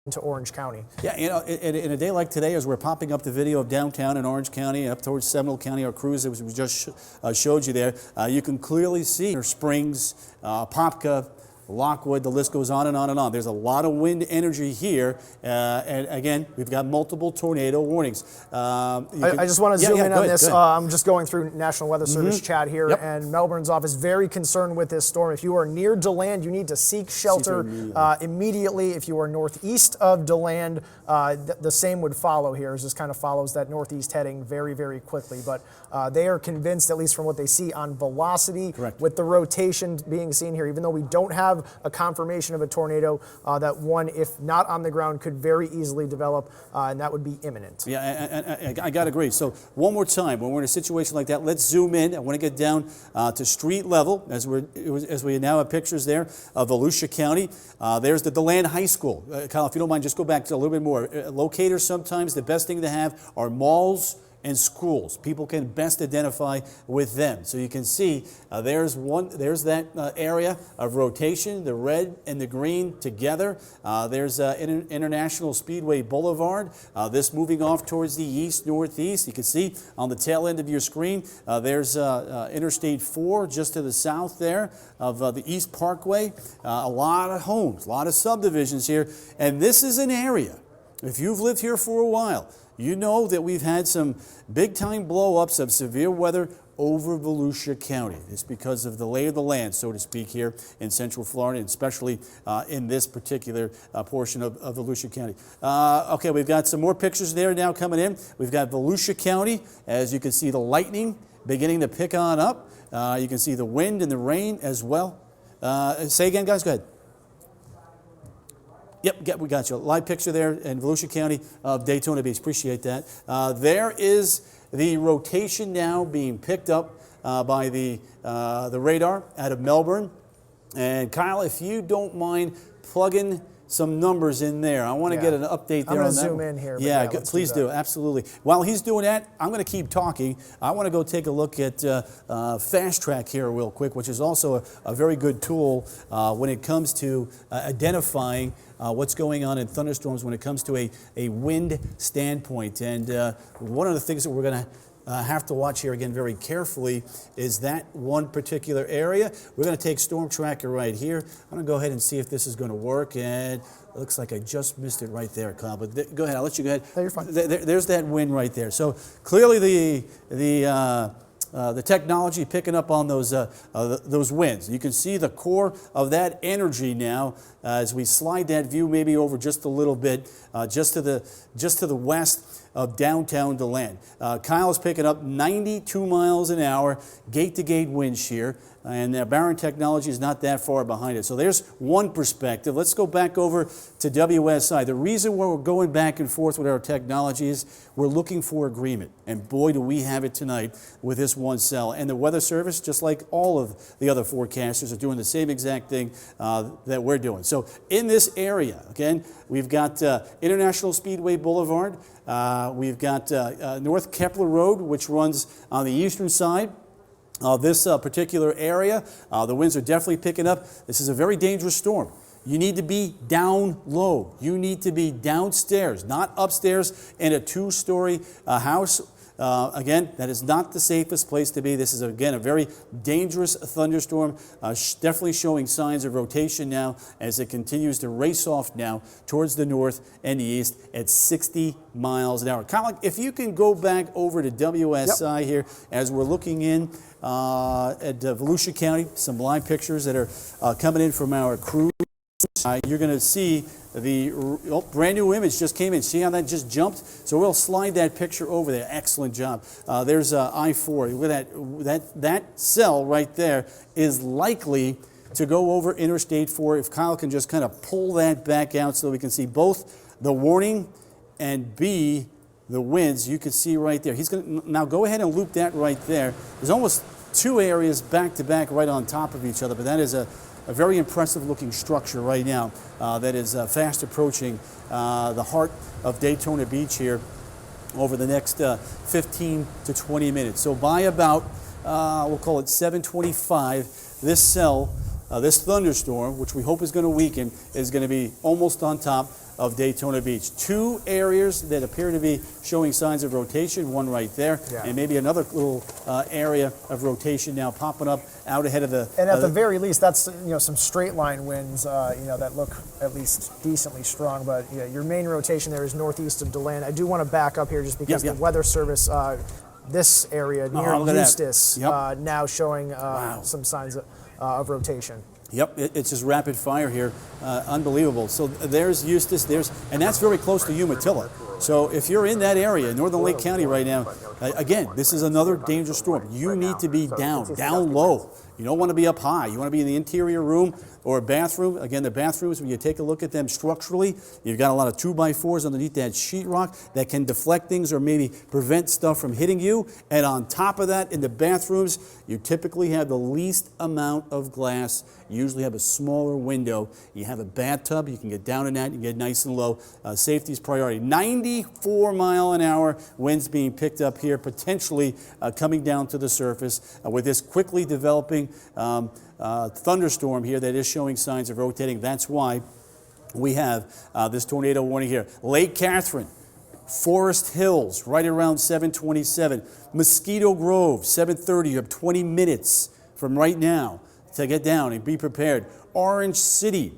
into Orange County. Yeah, you know, in a day like today, as we're popping up the video of downtown in Orange County, up towards Seminole County, our cruise that we just showed you there, you can clearly see Springs, Popka, Lockwood, the list goes on and on and on. There's a lot of wind energy here, and again, we've got multiple tornado warnings. I just want to zoom in on this. I'm just going through National Weather Service chat here, and Melbourne's office very concerned with this storm. If you are near DeLand, you need to seek shelter immediately. If you are northeast of DeLand, the same would follow here. It just kind of follows that northeast heading very, very quickly. But they are convinced, at least from what they see on velocity, with the rotation being seen here, even though we don't have a confirmation of a tornado, that one, if not on the ground, could very easily develop, and that would be imminent. Yeah, and I got to agree. So one more time, when we're in a situation like that, let's zoom in. I want to get down to street level, as we now have pictures there of Volusia County. There's the DeLand High School. Kyle, if you don't mind, just go back to a little bit more. Locators, sometimes the best thing to have are malls and schools. People can best identify with them. So you can see there's that area of rotation, the red and the green together. There's International Speedway Boulevard. This moving off towards the east, northeast. You can see on the tail end of your screen, there's Interstate 4 just to the south there of the East Parkway. A lot of homes, a lot of subdivisions here. And this is an area, if you've lived here for a while, you know that we've had some big-time blow-ups of severe weather over Volusia County. It's because of the lay of the land, so to speak, here in Central Florida, and especially in this particular portion of Volusia County. Okay, we've got some more pictures there now coming in. We've got Volusia County. As you can see, the lightning beginning to pick on up. You can see the wind and the rain as well. Say again, guys. Go ahead. Yep, we got you. Live picture there in Volusia County of Daytona Beach. Appreciate that. There is the rotation now being picked up by the radar out of Melbourne. And Kyle, if you don't mind plugging some numbers in there. I want to get an update there on that. I'm going to zoom in here. Yeah, please do. Absolutely. While he's doing that, I'm going to keep talking. I want to go take a look at Fast Track here real quick, which is also a very good tool when it comes to identifying what's going on in thunderstorms when it comes to a wind standpoint. And one of the things that we're going to have to watch here again very carefully is that one particular area. We're going to take Storm Tracker right here. I'm going to go ahead and see if this is going to work, and it looks like I just missed it right there, Kyle. But go ahead, I'll let you go ahead. No, you're fine. There's that wind right there. So clearly the technology picking up on those winds. You can see the core of that energy now as we slide that view maybe over just a little bit, just to the west of downtown DeLand. Kyle's picking up 92 miles an hour, gate-to-gate wind shear, and Barron Technology is not that far behind it. So there's one perspective. Let's go back over to WSI. The reason why we're going back and forth with our technology is we're looking for agreement, and boy, do we have it tonight with this one cell. And the Weather Service, just like all of the other forecasters, are doing the same exact thing that we're doing. So in this area, again, we've got International Speedway Boulevard. We've got North Kepler Road, which runs on the eastern side of this particular area. The winds are definitely picking up. This is a very dangerous storm. You need to be down low. You need to be downstairs, not upstairs in a two-story house. Again, that is not the safest place to be. This is, again, a very dangerous thunderstorm, definitely showing signs of rotation now as it continues to race off now towards the north and the east at 60 miles an hour. Colin, if you can go back over to WSI here as we're looking in at Volusia County, some live pictures that are coming in from our crew. You're going to see the brand new image just came in. See how that just jumped? So we'll slide that picture over there. Excellent job. There's I-4. Look at that cell right there is likely to go over Interstate 4. If Kyle can just kind of pull that back out so we can see both the warning and B, the winds. You can see right there. He's going to now go ahead and loop that right there. There's almost two areas back to back right on top of each other, but that is a very impressive looking structure right now that is fast approaching the heart of Daytona Beach here over the next 15 to 20 minutes. So by about, we'll call it 7:25, this thunderstorm, which we hope is going to weaken, is going to be almost on top of Daytona Beach. 2 areas that appear to be showing signs of rotation, one right there, and maybe another little area of rotation now popping up out ahead of the... And at the very least, that's some straight line winds that look at least decently strong, but your main rotation there is northeast of DeLand. I do want to back up here just because the Weather Service, this area near Eustis, now showing some signs of rotation. Yep, it's just rapid fire here, unbelievable. So there's Eustis, and that's very close to Umatilla. So if you're in that area, Northern Lake County right now, again, this is another dangerous storm. You need to be down low. You don't want to be up high. You want to be in the interior room or a bathroom. Again, the bathrooms, when you take a look at them structurally, you've got a lot of 2x4s underneath that sheetrock that can deflect things or maybe prevent stuff from hitting you. And on top of that, in the bathrooms, you typically have the least amount of glass. You usually have a smaller window. You have a bathtub. You can get down in that. You can get nice and low. Safety is priority. 94-mile-an-hour winds being picked up here, potentially coming down to the surface with this quickly developing thunderstorm here that is showing signs of rotating. That's why we have this tornado warning here. Lake Catherine, Forest Hills, right around 7:27. Mosquito Grove, 7:30. You have 20 minutes from right now to get down and be prepared. Orange City,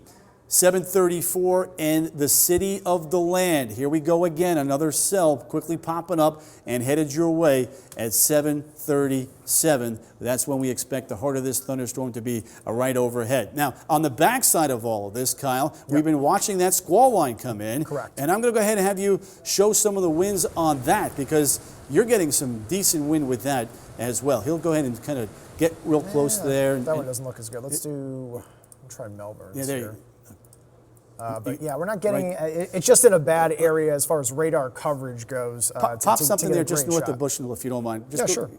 7:34, and the City of DeLand. Here we go again, another cell quickly popping up and headed your way at 7:37. That's when we expect the heart of this thunderstorm to be right overhead. Now, on the backside of all of this, Kyle, we've been watching that squall line come in. Correct. And I'm going to go ahead and have you show some of the winds on that because you're getting some decent wind with that as well. He'll go ahead and kind of get real close there. That one doesn't look as good. Let's try Melbourne. Yeah, there you go. But yeah, we're not getting, it's just in a bad area as far as radar coverage goes. Pop something there just north of Bushnell if you don't mind. Just sure.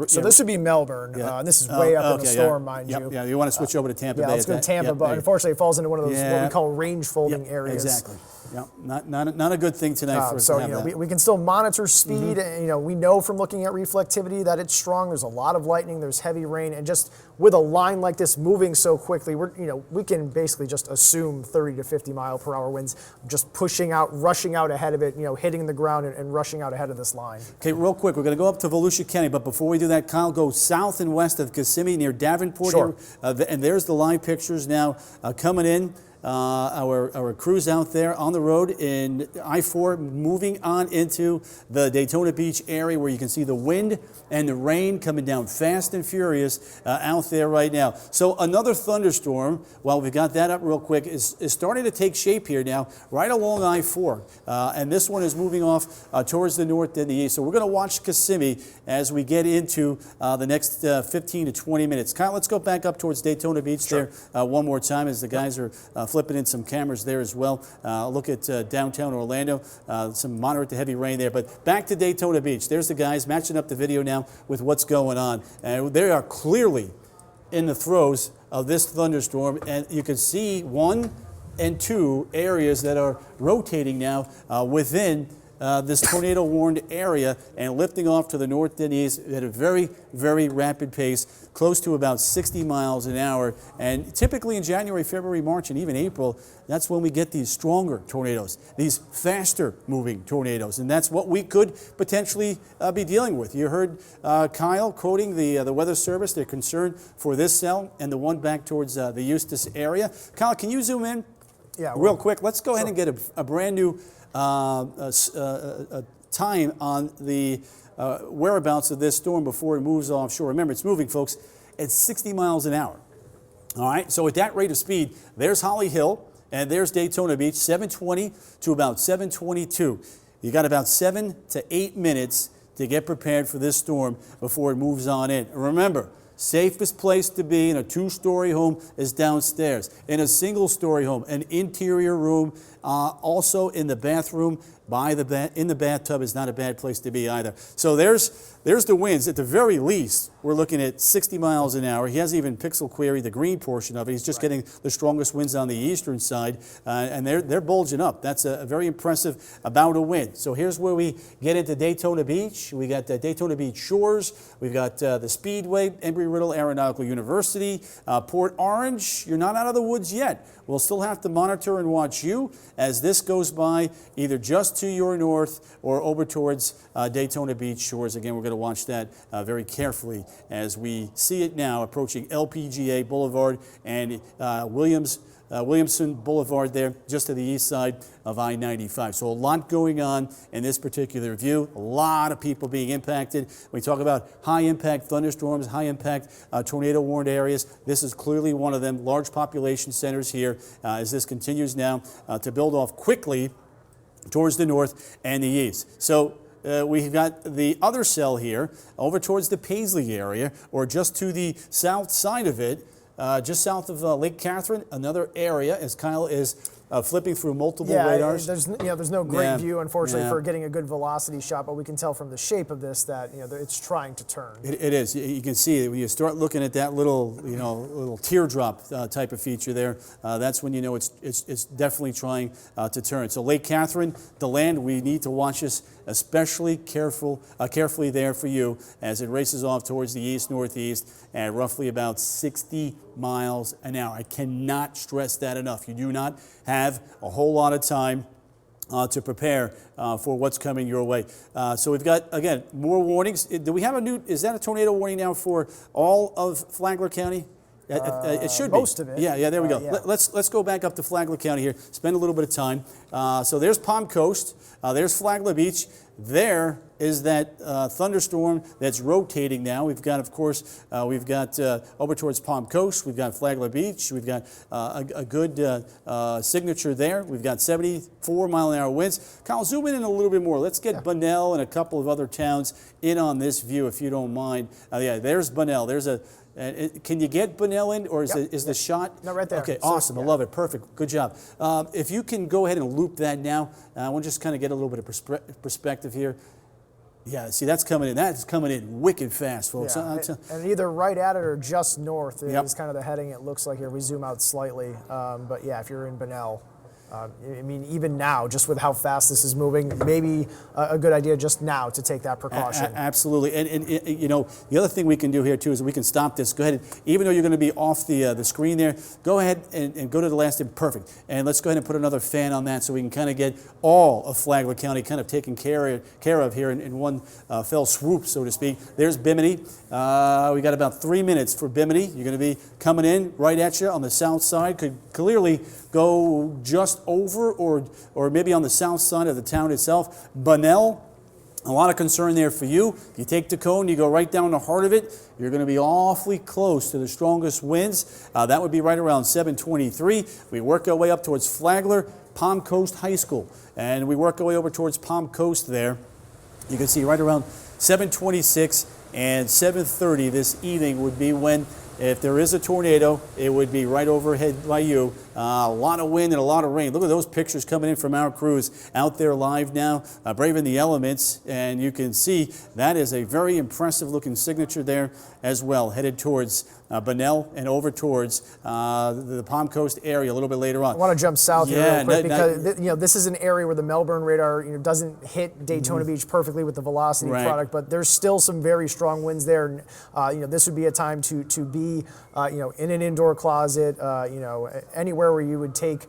So this would be Melbourne. And this is way up in the storm, mind you. Yeah, you want to switch over to Tampa Bay. Yeah, let's go to Tampa, but unfortunately it falls into one of those what we call range folding areas. Exactly. Yeah, not a good thing tonight for us to have that. We can still monitor speed. We know from looking at reflectivity that it's strong. There's a lot of lightning. There's heavy rain, and just with a line like this moving so quickly, we can basically just assume 30 to 50 mile per hour winds, just pushing out, rushing out ahead of it, hitting the ground and rushing out ahead of this line. Okay, real quick, we're going to go up to Volusia County, but before we do that, Kyle, go south and west of Kissimmee near Davenport. Sure. Here, and there's the live pictures now coming in. Our crews out there on the road in I-4 moving on into the Daytona Beach area where you can see the wind and the rain coming down fast and furious out there right now. So another thunderstorm, while we've got that up real quick, is starting to take shape here now right along I-4. And this one is moving off towards the north and the east. So we're going to watch Kissimmee as we get into the next 15 to 20 minutes. Kyle, let's go back up towards Daytona Beach there one more time as the guys are flipping in some cameras there as well. Look at downtown Orlando, some moderate to heavy rain there. But back to Daytona Beach. There's the guys matching up the video now with what's going on. And they are clearly in the throes of this thunderstorm. And you can see 1 and 2 areas that are rotating now within this tornado warned area and lifting off to the north and east at a very, very rapid pace, close to about 60 miles an hour. And typically in January, February, March, and even April, that's when we get these stronger tornadoes, these faster moving tornadoes. And that's what we could potentially be dealing with. You heard Kyle quoting the Weather Service. They're concerned for this cell and the one back towards the Eustis area. Kyle, can you zoom in? Yeah. Real quick. Let's go ahead and get a brand new time on the whereabouts of this storm before it moves offshore. Remember, it's moving, folks, at 60 miles an hour. All right, so at that rate of speed, there's Holly Hill and there's Daytona Beach, 720 to about 722. You got about 7 to 8 minutes to get prepared for this storm before it moves on in. Remember, safest place to be in a 2-story home is downstairs. In a single-story home, an interior room, also in the bathroom, in the bathtub is not a bad place to be either. So there's the winds. At the very least, we're looking at 60 miles an hour. He hasn't even pixel queried the green portion of it. He's just getting the strongest winds on the eastern side, and they're bulging up. That's a very impressive bout of wind. So here's where we get into Daytona Beach. We got Daytona Beach shores. We've got the Speedway, Embry Embry-Riddle Aeronautical University. Port Orange, you're not out of the woods yet. We'll still have to monitor and watch you as this goes by either just to your north or over towards Daytona Beach shores. Again, we're going to watch that very carefully as we see it now approaching LPGA Boulevard and Williamson Boulevard there, just to the east side of I-95. So a lot going on in this particular view. A lot of people being impacted. We talk about high-impact thunderstorms, high-impact tornado-warned areas. This is clearly one of them. Large population centers here as this continues now to build off quickly towards the north and the east. So we've got the other cell here over towards the Paisley area, or just to the south side of it, just south of Lake Catherine, another area, as Kyle is flipping through multiple radars. There's no great view, unfortunately, for getting a good velocity shot, but we can tell from the shape of this that it's trying to turn. It is. You can see it when you start looking at that little little teardrop type of feature there. That's when you know it's definitely trying to turn. So Lake Catherine, the land, we need to watch this especially carefully there for you as it races off towards the east-northeast at roughly about 60 miles an hour. I cannot stress that enough. You do not have a whole lot of time to prepare for what's coming your way. So we've got, again, more warnings. Do we have is that a tornado warning now for all of Flagler County? It should be. Most of it. Yeah, there we go. Yeah. Let's go back up to Flagler County here, spend a little bit of time. So there's Palm Coast, there's Flagler Beach. There is that thunderstorm that's rotating now. We've got, of course, over towards Palm Coast. We've got Flagler Beach. We've got a good signature there. We've got 74-mile-an-hour winds. Kyle, zoom in a little bit more. Let's get Bunnell and a couple of other towns in on this view, if you don't mind. Yeah, there's Bunnell. There's a can you get Bunnell in, or is the shot? No, right there. Okay, awesome. I love it. Perfect. Good job. If you can go ahead and loop that now, we'll just kind of get a little bit of perspective here. Yeah, see, that's coming in. That's coming in wicked fast, folks. Yeah. And either right at it or just north is kind of the heading it looks like here. We zoom out slightly. But yeah, if you're in Bunnell, I mean, even now, just with how fast this is moving, maybe a good idea just now to take that precaution. Absolutely. And the other thing we can do here, too, is we can stop this. Go ahead. Even though you're going to be off the screen there, go ahead and go to the last end. Perfect. And let's go ahead and put another fan on that so we can kind of get all of Flagler County kind of taken care of here in one fell swoop, so to speak. There's Bimini. We got about 3 minutes for Bimini. You're going to be coming in right at you on the south side. Could clearly go just over or maybe on the south side of the town itself. Bunnell, a lot of concern there for you. You take the cone, you go right down the heart of it, you're going to be awfully close to the strongest winds. That would be right around 723. We work our way up towards Flagler, Palm Coast High School, and we work our way over towards Palm Coast there. You can see right around 726 and 730 this evening would be when, if there is a tornado, it would be right overhead by you. A lot of wind and a lot of rain. Look at those pictures coming in from our crews out there live now, braving the elements. And you can see that is a very impressive looking signature there as well, headed towards Bunnell and over towards the Palm Coast area a little bit later on. I want to jump south here real quick because this is an area where the Melbourne radar doesn't hit Daytona Beach perfectly with the velocity product, but there's still some very strong winds there. And, this would be a time to be in an indoor closet, anywhere where you would take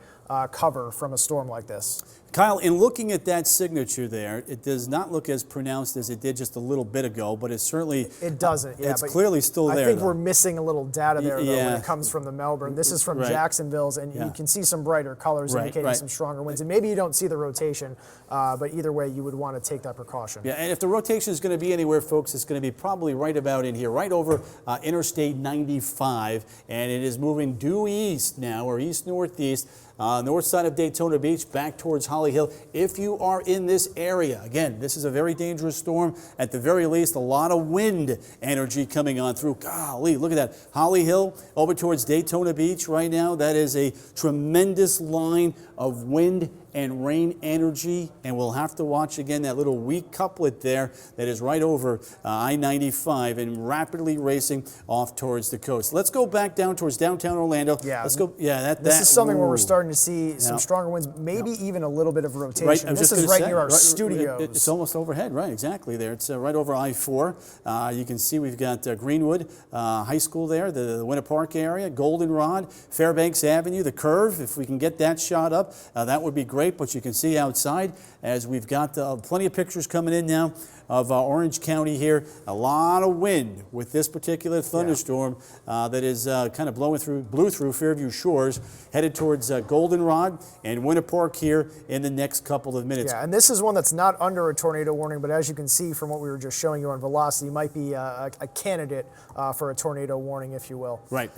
cover from a storm like this. Kyle, in looking at that signature there, it does not look as pronounced as it did just a little bit ago, but it certainly... It doesn't, yeah. It's clearly still there, I think we're missing a little data there, though, when it comes from the Melbourne. This is from Jacksonville's, and you can see some brighter colors indicating some stronger winds. And maybe you don't see the rotation, but either way, you would want to take that precaution. Yeah, and if the rotation is going to be anywhere, folks, it's going to be probably right about in here, right over Interstate 95, and it is moving due east now, or east-northeast, north side of Daytona Beach, back towards Holly Hill. If you are in this area, again, this is a very dangerous storm. At the very least, a lot of wind energy coming on through. Golly, look at that. Holly Hill over towards Daytona Beach right now. That is a tremendous line of wind and rain energy, and we'll have to watch again that little weak couplet there that is right over I-95 and rapidly racing off towards the coast. Let's go back down towards downtown Orlando. Yeah. Let's go. Yeah, this is something where we're starting to see some stronger winds, maybe even a little bit of rotation. Right, this is right near our studios. It's almost overhead, right? Exactly there. It's right over I-4. You can see we've got Greenwood High School there, the Winter Park area, Goldenrod, Fairbanks Avenue, the curve. If we can get that shot up, that would be great. But you can see outside as we've got plenty of pictures coming in now of Orange County here. A lot of wind with this particular thunderstorm that is kind of blew through Fairview Shores, headed towards Goldenrod and Winter Park here in the next couple of minutes. Yeah, and this is one that's not under a tornado warning, but as you can see from what we were just showing you on velocity, might be a candidate for a tornado warning, if you will. Right.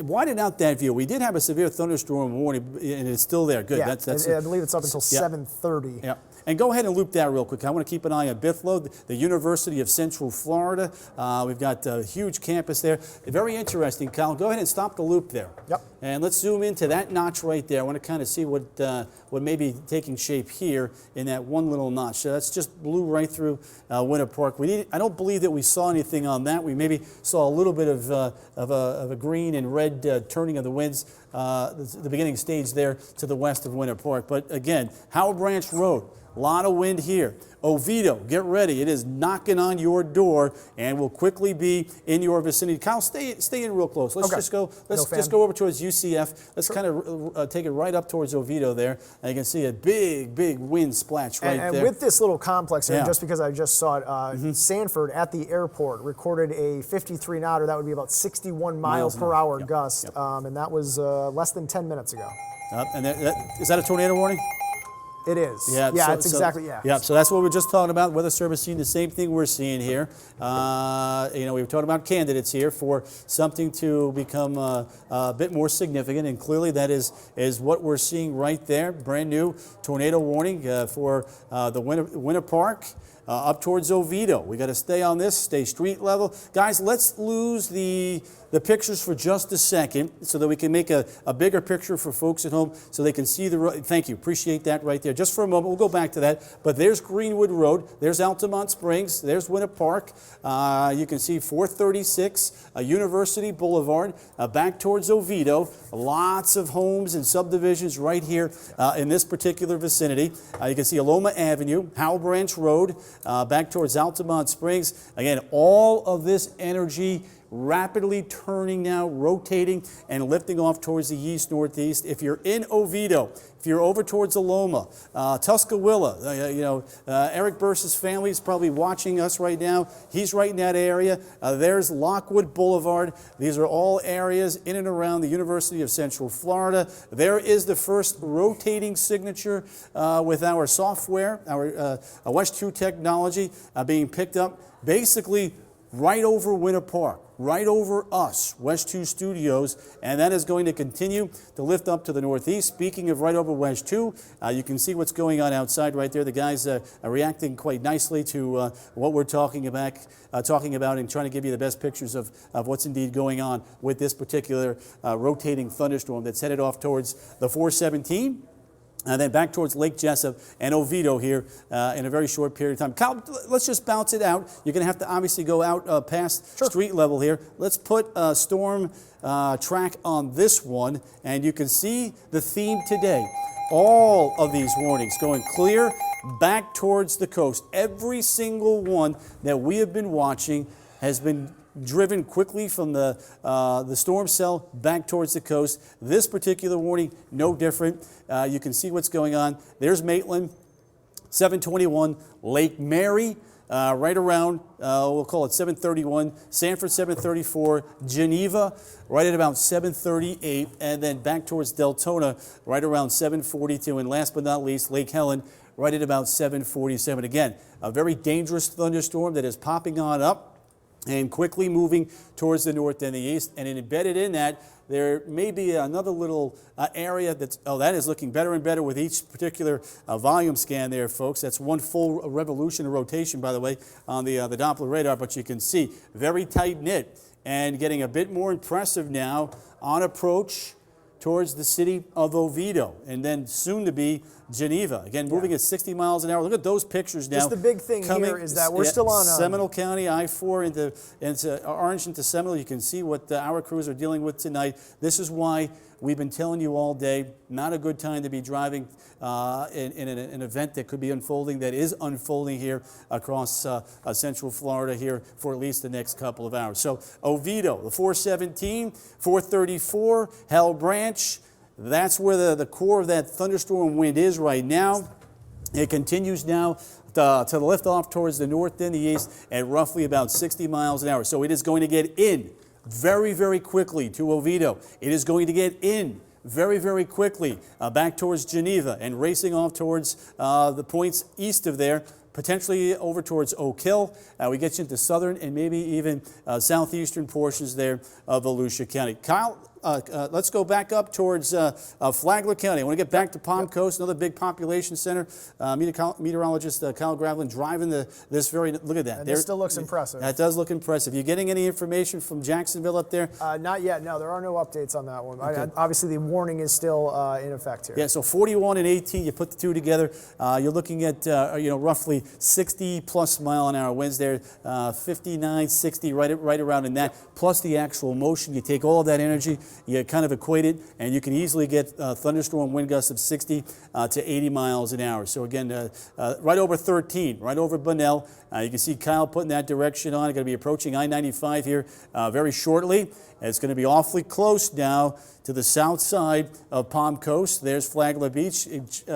Widen out that view. We did have a severe thunderstorm warning, and it's still there. Good. Yeah, I believe it's up until 7:30. Yeah. And go ahead and loop that real quick. I want to keep an eye on Bithlo, the University of Central Florida. We've got a huge campus there. Very interesting, Kyle. Go ahead and stop the loop there. Yep. And let's zoom into that notch right there. I want to kind of see what may be taking shape here in that one little notch. So that's just blew right through Winter Park. I don't believe that we saw anything on that. We maybe saw a little bit of a green and red turning of the winds, the beginning stage there to the west of Winter Park. But again, Howell Branch Road. A lot of wind here. Oviedo, get ready. It is knocking on your door and will quickly be in your vicinity. Kyle, stay in real close. Let's just go. Let's just go over towards UCF. Let's kind of take it right up towards Oviedo there. And you can see a big wind splash right there. And with this little complex here, just because I just saw it, Sanford at the airport recorded a 53 knot, or that would be about 61 miles per hour gust, and that was less than 10 minutes ago. And is that a tornado warning? It is. Yeah, so that's what we were just talking about. Weather Service seeing the same thing we're seeing here. We were talking about candidates here for something to become a bit more significant, and clearly that is what we're seeing right there. Brand new tornado warning for the Winter Park. Up towards Oviedo. We got to stay on this, stay street level. Guys, let's lose the pictures for just a second so that we can make a bigger picture for folks at home so they can see the road. Thank you. Appreciate that right there. Just for a moment, we'll go back to that. But there's Greenwood Road. There's Altamont Springs. There's Winter Park. You can see 436 University Boulevard. Back towards Oviedo. Lots of homes and subdivisions right here in this particular vicinity. You can see Aloma Avenue, Howell Branch Road, back towards Altamont Springs. Again, all of this energy rapidly turning now, rotating and lifting off towards the east-northeast. If you're in Oviedo, if you're over towards Aloma, Tuscaloosa, Eric Burse's family is probably watching us right now. He's right in that area. There's Lockwood Boulevard. These are all areas in and around the University of Central Florida. There is the first rotating signature with our software, our Wesh 2 technology being picked up basically right over Winter Park, right over us, Wesh 2 Studios, and that is going to continue to lift up to the northeast. Speaking of right over Wesh 2, you can see what's going on outside right there. The guys are reacting quite nicely to what we're talking about and trying to give you the best pictures of what's indeed going on with this particular rotating thunderstorm that's headed off towards the 417. And then back towards Lake Jessup and Oviedo here in a very short period of time. Kyle, let's just bounce it out. You're going to have to obviously go out past street level here. Let's put a storm track on this one, and you can see the theme today. All of these warnings going clear back towards the coast. Every single one that we have been watching has been driven quickly from the storm cell back towards the coast. This particular warning, no different. You can see what's going on. There's Maitland, 721, Lake Mary, right around, we'll call it 731, Sanford 734, Geneva right at about 738, and then back towards Deltona right around 742, and last but not least, Lake Helen right at about 747. Again, a very dangerous thunderstorm that is popping on up and quickly moving towards the north and the east. And embedded in that, there may be another little area that is looking better and better with each particular volume scan there, folks. That's one full revolution of rotation, by the way, on the Doppler radar. But you can see very tight knit and getting a bit more impressive now on approach towards the city of Oviedo, and then soon to be Geneva. Again, moving at 60 miles an hour. Look at those pictures now. Just the big thing here is that we're still on Seminole County, I-4 into Orange into Seminole. You can see what our crews are dealing with tonight. This is why we've been telling you all day, not a good time to be driving in an event that could be unfolding, that is unfolding here across Central Florida here for at least the next couple of hours. So Oviedo, the 417, 434, Hell Branch, that's where the core of that thunderstorm wind is right now. It continues now to lift off towards the north and the east at roughly about 60 miles an hour. So it is going to get in very, very quickly to Oviedo. It is going to get in very, very quickly back towards Geneva and racing off towards the points east of there, potentially over towards Oak Hill. We get you into southern and maybe even southeastern portions there of Volusia County. Kyle, let's go back up towards Flagler County. I want to get back to Palm Coast, another big population center. Meteorologist Kyle Gravelin driving this very, look at that. And this still looks impressive. That does look impressive. You getting any information from Jacksonville up there? Not yet, no. There are no updates on that one. Okay. Obviously, the warning is still in effect here. Yeah, so 41 and 18, you put the two together, you're looking at roughly 60 plus mile an hour winds there, 59, 60, right around in that, plus the actual motion. You take all of that energy, you kind of equate it, and you can easily get thunderstorm wind gusts of 60 to 80 miles an hour. So again, right over 13, right over Bunnell. You can see Kyle putting that direction on. Going to be approaching I-95 here very shortly. It's going to be awfully close now to the south side of Palm Coast. There's Flagler Beach.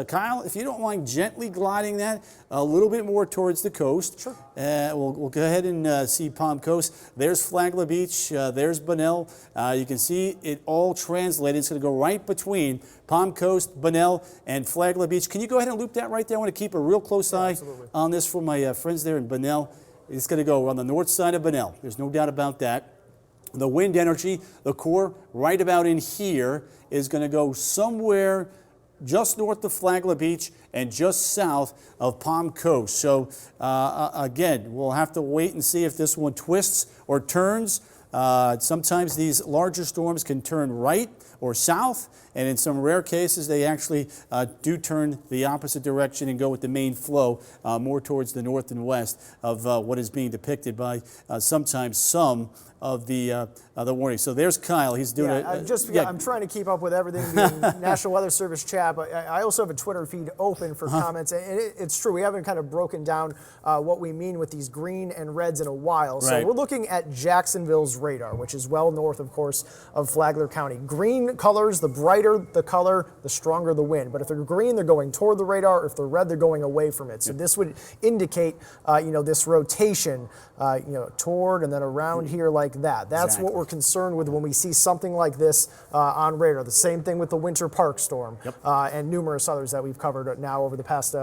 Kyle, if you don't mind gently gliding that a little bit more towards the coast. Sure. We'll go ahead and see Palm Coast. There's Flagler Beach. There's Bunnell. You can see it all translated. It's going to go right between Palm Coast, Bunnell, and Flagler Beach. Can you go ahead and loop that right there? I want to keep a real close eye on this for my friends there in Bunnell. It's going to go on the north side of Bunnell. There's no doubt about that. The wind energy, the core right about in here, is going to go somewhere just north of Flagler Beach and just south of Palm Coast. So again, we'll have to wait and see if this one twists or turns. Sometimes these larger storms can turn right or south, and in some rare cases they actually do turn the opposite direction and go with the main flow more towards the north and west of what is being depicted by sometimes some of the warning. So there's Kyle. He's doing I'm trying to keep up with everything in National Weather Service chat, but I also have a Twitter feed open for comments, and it's true. We haven't kind of broken down what we mean with these green and reds in a while. So we're looking at Jacksonville's radar, which is well north, of course, of Flagler County. Green colors, the brighter the color, the stronger the wind. But if they're green, they're going toward the radar. If they're red, they're going away from it. So this would indicate, this rotation, toward and then around here like that. That's what we're concerned with when we see something like this on radar. The same thing with the Winter Park storm and numerous others that we've covered now over the past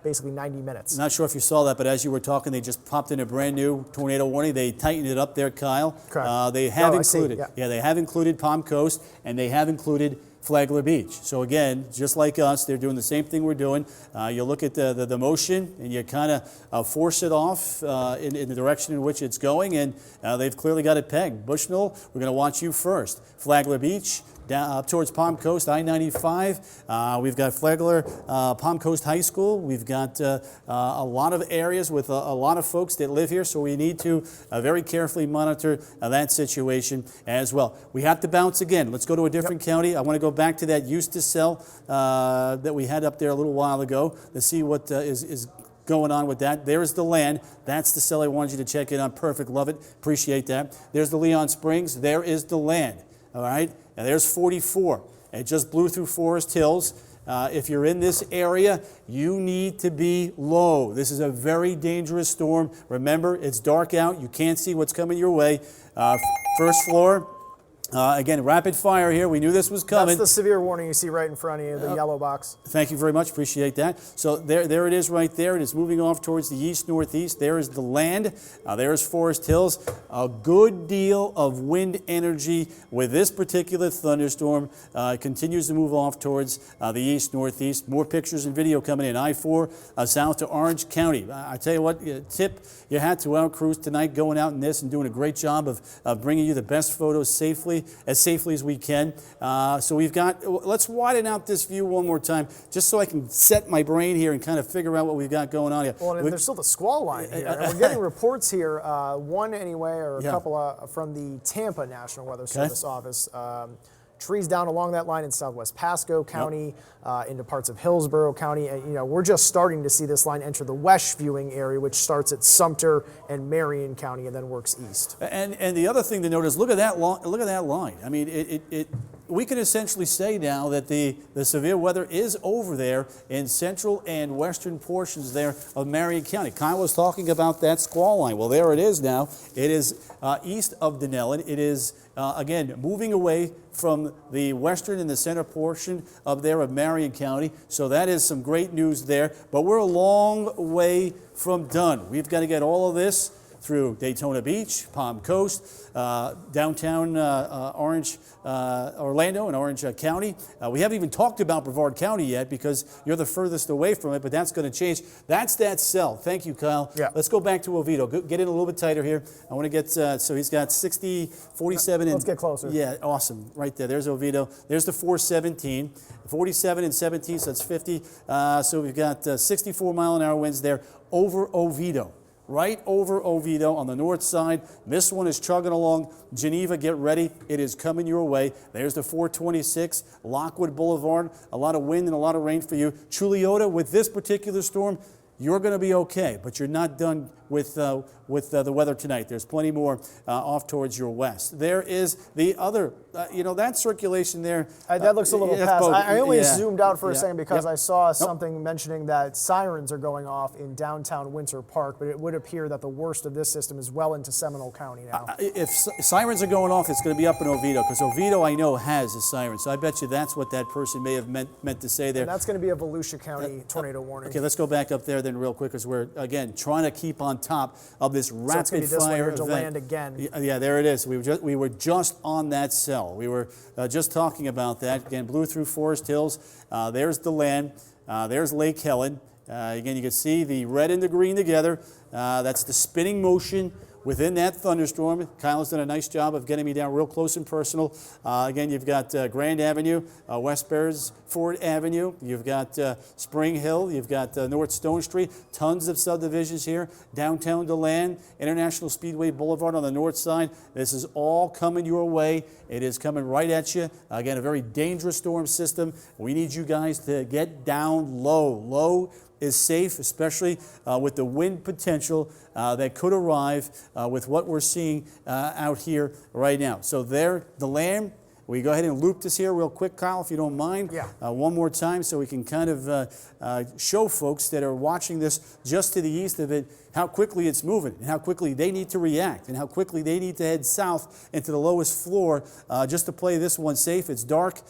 basically 90 minutes. Not sure if you saw that, but as you were talking, they just popped in a brand new tornado warning. They tightened it up there, Kyle. Correct. They have included, they have included Palm Coast, and they have included Flagler Beach. So again, just like us, they're doing the same thing we're doing. You look at the motion and you kind of force it off in the direction in which it's going, and they've clearly got it pegged. Bushnell, we're going to watch you first. Flagler Beach, down up towards Palm Coast, I-95. We've got Flagler, Palm Coast High School. We've got a lot of areas with a lot of folks that live here, so we need to very carefully monitor that situation as well. We have to bounce again. Let's go to a different county. I want to go back to that Eustis cell that we had up there a little while ago to see what is going on with that. There's the land. That's the cell I wanted you to check in on. Perfect. Love it. Appreciate that. There's the Leon Springs. There is the land. All right. And there's 44. It just blew through Forest Hills. If you're in this area, you need to be low. This is a very dangerous storm. Remember, it's dark out. You can't see what's coming your way. First floor. Again, rapid fire here. We knew this was coming. That's the severe warning you see right in front of you, the yellow box. Thank you very much. Appreciate that. So there it is right there. It is moving off towards the east-northeast. There is the land. There's Forest Hills. A good deal of wind energy with this particular thunderstorm. It continues to move off towards the east-northeast. More pictures and video coming in. I-4 south to Orange County. I tell you what, tip your hat to our crews tonight going out in this and doing a great job of bringing you the best photos safely safely as we can. So we've got, let's widen out this view one more time, just so I can set my brain here and kind of figure out what we've got going on here. Well, and there's still the squall line here. And we're getting reports here, one anyway, or a couple from the Tampa National Weather Service office. Trees down along that line in southwest Pasco County, into parts of Hillsborough County. And, you know, we're just starting to see this line enter the Wesh viewing area, which starts at Sumter and Marion County and then works east. And the other thing to note is look at that line. I mean, we can essentially say now that the severe weather is over there in central and western portions there of Marion County. Kyle was talking about that squall line. Well, there it is now. It is east of Denellen. It is, again, moving away from the western and the center portion of Marion County. So that is some great news there. But we're a long way from done. We've got to get all of this through Daytona Beach, Palm Coast, downtown Orlando and Orange County. We haven't even talked about Brevard County yet because you're the furthest away from it, but that's going to change. That's that cell. Thank you, Kyle. Yeah. Let's go back to Oviedo. Get in a little bit tighter here. I want to get, so he's got 60, 47. Let's get closer. Yeah, awesome. Right there. There's Oviedo. There's the 417. 47 and 17, so that's 50. So we've got 64-mile-an-hour winds there over Oviedo. Right over Oviedo on the north side. This one is chugging along. Geneva, get ready. It is coming your way. There's the 426, Lockwood Boulevard. A lot of wind and a lot of rain for you. Chuliota, with this particular storm, you're going to be okay, but you're not done with the weather tonight. There's plenty more off towards your west. There is the other, that circulation there. That looks a little past. I only zoomed out for a second because Yep. I saw something mentioning that sirens are going off in downtown Winter Park, but it would appear that the worst of this system is well into Seminole County now. If sirens are going off, it's going to be up in Oviedo, because Oviedo, I know, has a siren. So I bet you that's what that person may have meant to say there. And that's going to be a Volusia County tornado warning. Okay, let's go back up there then real quick, because we're, again, trying to keep on top of this rapid fire event. DeLand again. Yeah, there it is. We were just on that cell. We were just talking about that. Again, blew through Forest Hills. There's DeLand. There's Lake Helen. Again, you can see the red and the green together. That's the spinning motion within that thunderstorm. Kyle's done a nice job of getting me down real close and personal. Again, you've got Grand Avenue, West Beresford Avenue. You've got Spring Hill. You've got North Stone Street. Tons of subdivisions here. Downtown DeLand, International Speedway Boulevard on the north side. This is all coming your way. It is coming right at you. Again, a very dangerous storm system. We need you guys to get down low. Low is safe, especially with the wind potential that could arrive with what we're seeing out here right now. So there, DeLand. We go ahead and loop this here real quick, Kyle, if you don't mind. Yeah. One more time so we can kind of show folks that are watching this just to the east of it how quickly it's moving and how quickly they need to react and how quickly they need to head south into the lowest floor just to play this one safe. It's dark.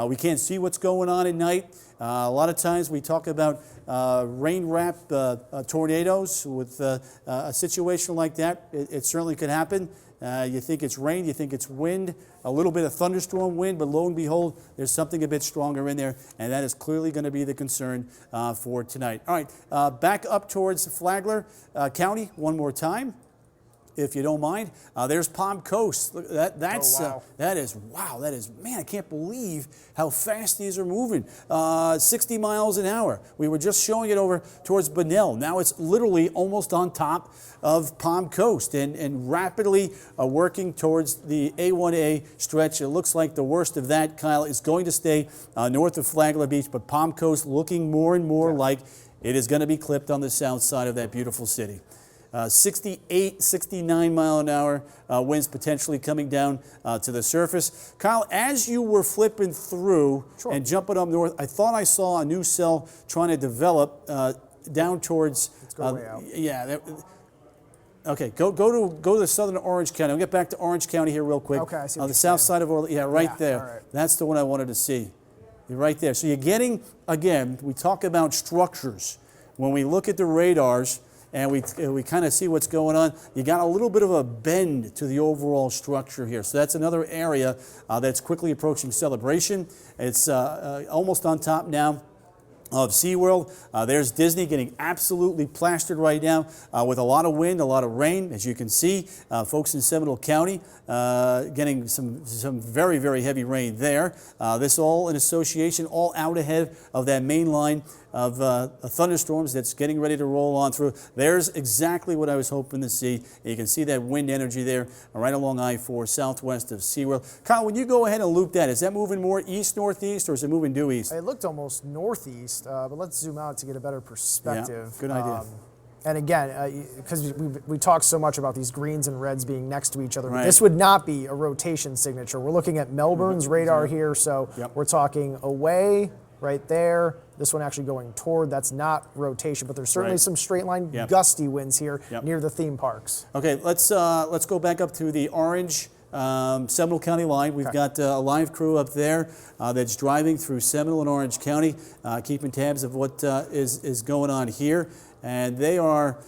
We can't see what's going on at night. A lot of times we talk about rain-wrapped tornadoes with a situation like that. It certainly could happen. You think it's rain, you think it's wind, a little bit of thunderstorm wind, but lo and behold, there's something a bit stronger in there, and that is clearly going to be the concern for tonight. All right, back up towards Flagler County one more time, if you don't mind. There's Palm Coast. Look, that's wow. That is, man, I can't believe how fast these are moving. 60 miles an hour. We were just showing it over towards Bunnell. Now it's literally almost on top of Palm Coast and rapidly working towards the A1A stretch. It looks like the worst of that, Kyle, is going to stay north of Flagler Beach, but Palm Coast looking more and more like it is going to be clipped on the south side of that beautiful city. 68, 69 mile an hour winds potentially coming down to the surface. Kyle, as you were flipping through and jumping up north, I thought I saw a new cell trying to develop down towards. Let's go way out. Yeah. Okay, go to the southern Orange County. I'll get back to Orange County here real quick. Okay, I see on what the you're south saying. side of Orlando. Yeah, right there. All right. That's the one I wanted to see. You're right there. So you're getting, again, we talk about structures. When we look at the radars, and we kind of see what's going on, you got a little bit of a bend to the overall structure here. So that's another area that's quickly approaching Celebration. It's almost on top now of SeaWorld. There's Disney getting absolutely plastered right now with a lot of wind, a lot of rain. As you can see, folks in Seminole County getting some very, very heavy rain there. This all in association, all out ahead of that main line of thunderstorms that's getting ready to roll on through. There's exactly what I was hoping to see. You can see that wind energy there right along I-4 southwest of SeaWorld. Kyle, when you go ahead and loop that, is that moving more east-northeast or is it moving due east? It looked almost northeast, but let's zoom out to get a better perspective. Yeah, good idea. And again, because we talk so much about these greens and reds being next to each other, but this would not be a rotation signature. We're looking at Melbourne's radar here, so we're talking away right there. This one actually going toward, that's not rotation, but there's certainly some straight line gusty winds here near the theme parks. Okay, let's go back up to the orange Seminole County line. We've got a live crew up there that's driving through Seminole and Orange County, keeping tabs of what is going on here. And they are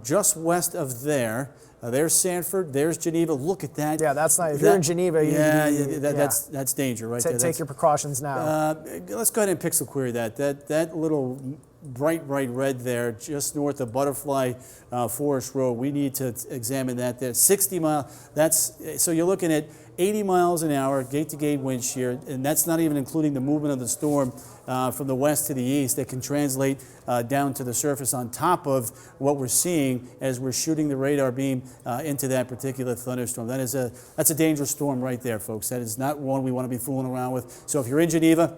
just west of there. There's Sanford, there's Geneva. Look at that. Yeah, that's nice. If you're in Geneva, that's danger right there. Take your precautions now. Let's go ahead and pixel query that. That little bright red there, just north of Butterfly Forest Road. We need to examine that there. 60 mile. So you're looking at 80 miles an hour, gate-to-gate wind shear, and that's not even including the movement of the storm from the west to the east that can translate down to the surface on top of what we're seeing as we're shooting the radar beam into that particular thunderstorm. That's a dangerous storm right there, folks. That is not one we want to be fooling around with. So if you're in Geneva,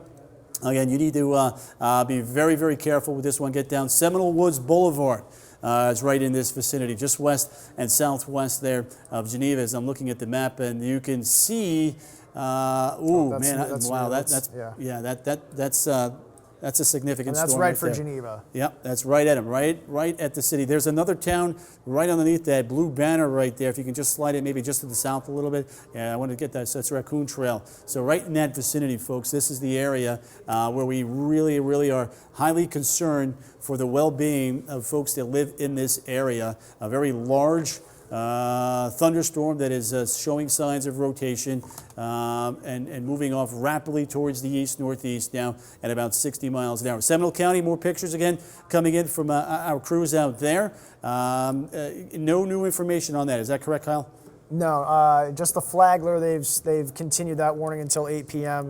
again, you need to be very, very careful with this one. Get down Seminole Woods Boulevard. It's right in this vicinity, just west and southwest there of Geneva. As I'm looking at the map, and you can see, that's a significant storm. And that's right for Geneva. Yep, that's right at him, right at the city. There's another town right underneath that blue banner right there. If you can just slide it maybe just to the south a little bit. Yeah, I want to get that. So that's Raccoon Trail. So right in that vicinity, folks, this is the area where we really, really are highly concerned for the well-being of folks that live in this area. A very large thunderstorm that is showing signs of rotation and moving off rapidly towards the east-northeast now at about 60 miles an hour. Seminole County, more pictures again coming in from our crews out there. No new information on that. Is that correct, Kyle? No, just the Flagler. They've continued that warning until 8 p.m.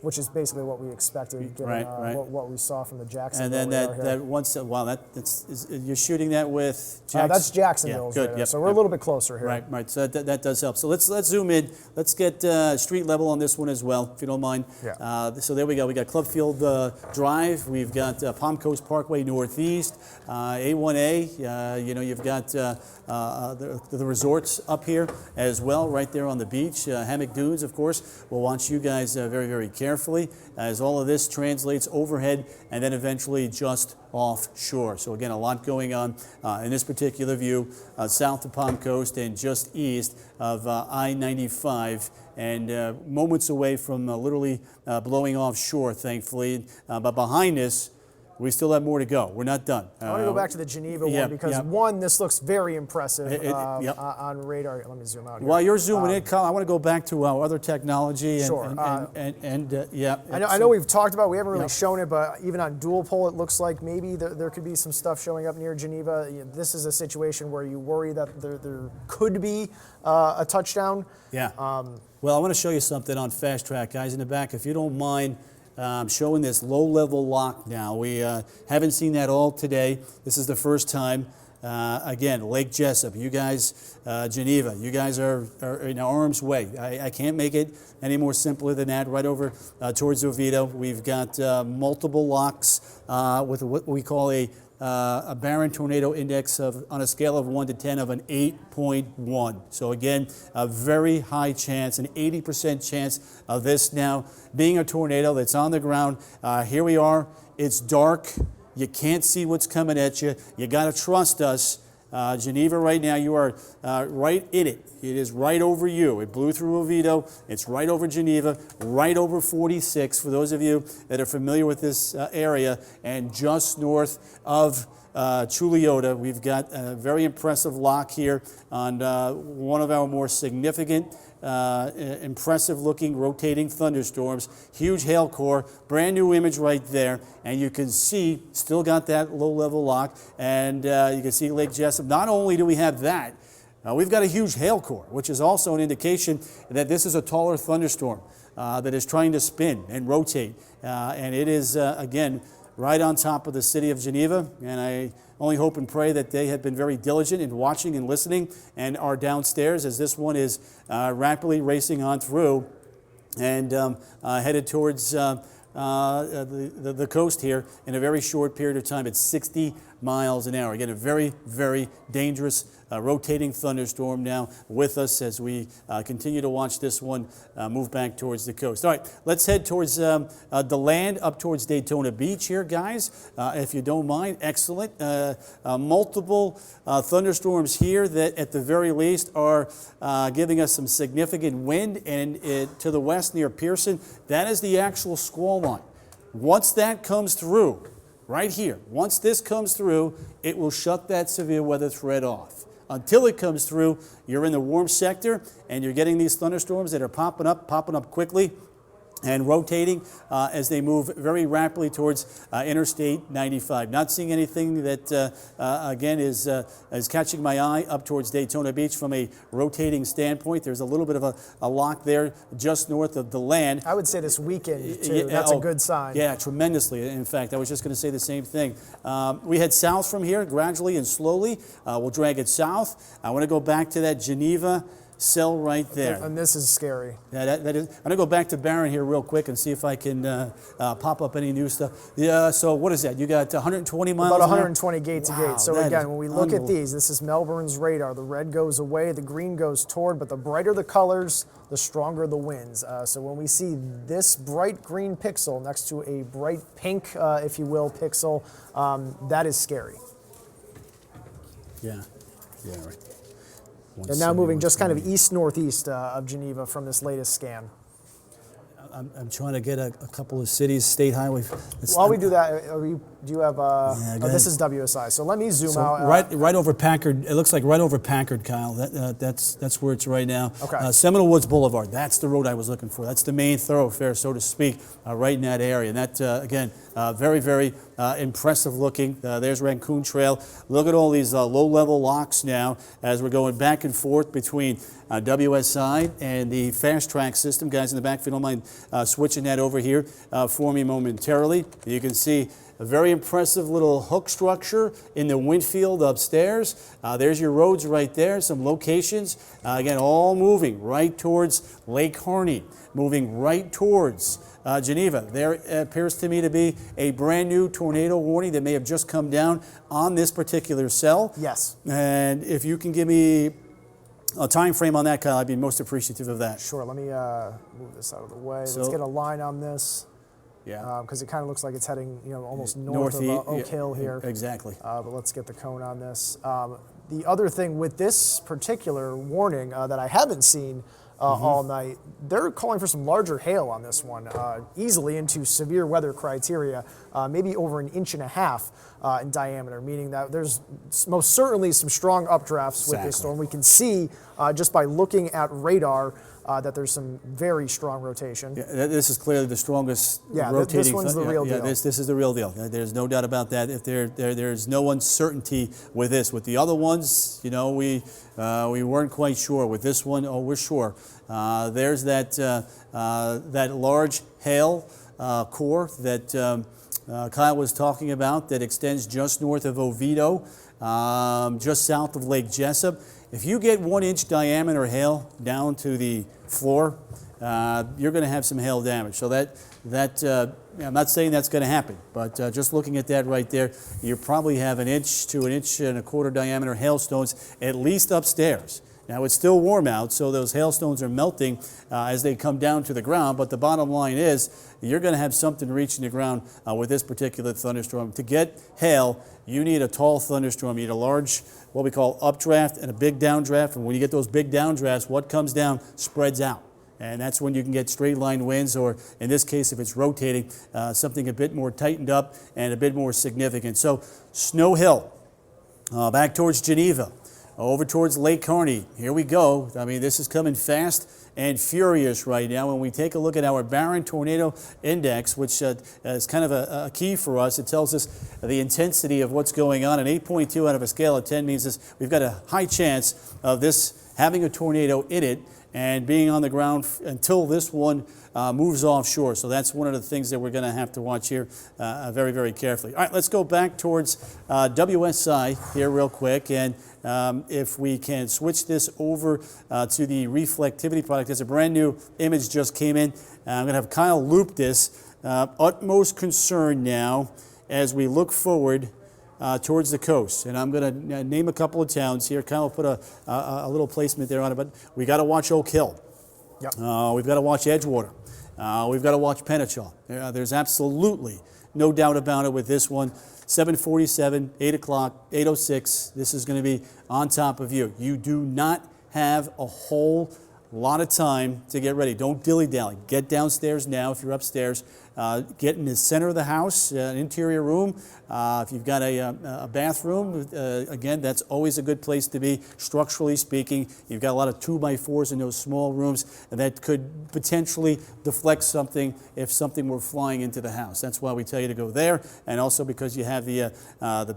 Which is basically what we expected, given what we saw from the Jacksonville. And then that once, you're shooting that with Jackson? That's Jacksonville. Yeah, good. Yep, so we're a little bit closer here. Right. So that does help. So let's zoom in. Let's get street level on this one as well, if you don't mind. Yeah. So there we go. We got Clubfield Drive. We've got Palm Coast Parkway Northeast, A1A. You've got the resorts up here as well, right there on the beach. Hammock Dunes, of course. We'll watch you guys very, very carefully as all of this translates overhead and then eventually just offshore. So again, a lot going on in this particular view, south of Palm Coast and just east of I-95, and moments away from literally blowing offshore, thankfully. But behind us, we still have more to go. We're not done. I want to go back to the Geneva one because, one, this looks very impressive on radar. Let me zoom out here. While you're zooming in, Kyle, I want to go back to our other technology. I know we've talked about, we haven't really shown it, but even on dual pole, it looks like maybe there could be some stuff showing up near Geneva. This is a situation where you worry that there could be a touchdown. Yeah. Well, I want to show you something on Fast Track, guys, in the back, if you don't mind. Showing this low-level lock now. We haven't seen that all today. This is the first time. Again, Lake Jessup, you guys, Geneva, you guys are in arm's way. I can't make it any more simpler than that. Right over towards Oviedo, we've got multiple locks with what we call a Barron Tornado Index on a scale of 1 to 10 of an 8.1. So again, a very high chance, an 80% chance of this now being a tornado that's on the ground. Here we are. It's dark. You can't see what's coming at you. You got to trust us. Geneva right now, you are right in it. It is right over you. It blew through Oviedo. It's right over Geneva, right over 46 for those of you that are familiar with this area, and just north of Chuliota. We've got a very impressive lock here on one of our more significant impressive looking rotating thunderstorms, huge hail core, brand new image right there, and you can see still got that low level lock, and you can see Lake Jessup. Not only do we have that, we've got a huge hail core, which is also an indication that this is a taller thunderstorm that is trying to spin and rotate, and it is again right on top of the city of Geneva, and I only hope and pray that they have been very diligent in watching and listening and are downstairs as this one is rapidly racing on through and headed towards the coast here in a very short period of time at 60 miles an hour. Again, a very, very dangerous rotating thunderstorm now with us as we continue to watch this one move back towards the coast. All right, let's head towards the land, up towards Daytona Beach here, guys, if you don't mind. Excellent. Multiple thunderstorms here that at the very least are giving us some significant wind, and to the west near Pearson, that is the actual squall line. Once that comes through, right here, once this comes through, it will shut that severe weather threat off. Until it comes through, you're in the warm sector, and you're getting these thunderstorms that are popping up quickly and rotating as they move very rapidly towards Interstate 95. Not seeing anything that, again, is catching my eye up towards Daytona Beach from a rotating standpoint. There's a little bit of a lock there just north of the land. I would say this weekend, too. That's a good sign. Yeah, tremendously. In fact, I was just going to say the same thing. We head south from here gradually and slowly. We'll drag it south. I want to go back to that Geneva cell right there. And this is scary. Yeah, that is. I'm going to go back to Barron here real quick and see if I can pop up any new stuff. Yeah, so what is that? You got 120 miles About 120 gate to gate. So that again, when we look at these, this is Melbourne's radar. The red goes away, the green goes toward, but the brighter the colors, the stronger the winds. So when we see this bright green pixel next to a bright pink, if you will, pixel, that is scary. Yeah, right. And now moving just kind of east-northeast of Geneva from this latest scan. I'm trying to get a couple of cities, state highway. While we do that, do you have, this is WSI, so let me zoom out. Right over Packard, it looks like right over Packard, Kyle. That's where it's right now. Okay. Seminole Woods Boulevard, that's the road I was looking for. That's the main thoroughfare, so to speak, right in that area. And that, again, very, very impressive looking. There's Raccoon Trail. Look at all these low-level locks now as we're going back and forth between WSI and the fast track system. Guys in the back, if you don't mind switching that over here for me momentarily. You can see a very impressive little hook structure in the wind field upstairs. There's your roads right there, some locations. Again, all moving right towards Lake Harney, moving right towards Geneva. There appears to me to be a brand new tornado warning that may have just come down on this particular cell. Yes. And if you can give me a time frame on that, Kyle, I'd be most appreciative of that. Sure, let me move this out of the way. Let's get a line on this. Yeah. Because it kind of looks like it's heading, almost north of Oak Hill here. Exactly. But let's get the cone on this. The other thing with this particular warning that I haven't seen all night, they're calling for some larger hail on this one, easily into severe weather criteria, maybe over 1.5 inches in diameter, meaning that there's most certainly some strong updrafts with this storm. We can see just by looking at radar that there's some very strong rotation. Yeah, this is clearly the strongest rotating. This one's the real deal. This is the real deal. There's no doubt about that. If there's no uncertainty with this. With the other ones, we weren't quite sure. With this one, we're sure. There's that large hail core that Kyle was talking about that extends just north of Oviedo, just south of Lake Jessup. If you get 1 inch diameter hail down to the floor, you're going to have some hail damage. So I'm not saying that's going to happen, but just looking at that right there, you probably have 1 inch to 1.25 inch diameter hailstones, at least upstairs. Now, it's still warm out, so those hailstones are melting as they come down to the ground, but the bottom line is you're going to have something reaching the ground with this particular thunderstorm. To get hail, you need a tall thunderstorm. You need a large, what we call updraft, and a big downdraft. And when you get those big downdrafts, what comes down spreads out. And that's when you can get straight line winds, or in this case, if it's rotating, something a bit more tightened up and a bit more significant. So Snow Hill, back towards Geneva. over towards Lake Kearney. Here we go. I mean, this is coming fast and furious right now. When we take a look at our Barron Tornado Index, which is kind of a key for us, it tells us the intensity of what's going on. An 8.2 out of a scale of 10 means this, we've got a high chance of this having a tornado in it and being on the ground until this one moves offshore. So that's one of the things that we're going to have to watch here very, very carefully. All right, let's go back towards WSI here real quick. And if we can switch this over to the reflectivity product. There's a brand new image just came in. I'm going to have Kyle loop this. Utmost concern now as we look forward towards the coast. And I'm going to name a couple of towns here. Kyle put a little placement there on it, but we got to watch Oak Hill. Yep. We've got to watch Edgewater. We've got to watch Pennachaw. There's absolutely no doubt about it with this one. 7:47, 8 o'clock, 8:06. This is going to be on top of you. You do not have a whole lot of time to get ready. Don't dilly-dally. Get downstairs now if you're upstairs. Get in the center of the house, an interior room. If you've got a bathroom, again, that's always a good place to be, structurally speaking. You've got a lot of 2x4s in those small rooms, and that could potentially deflect something if something were flying into the house. That's why we tell you to go there, and also because you have the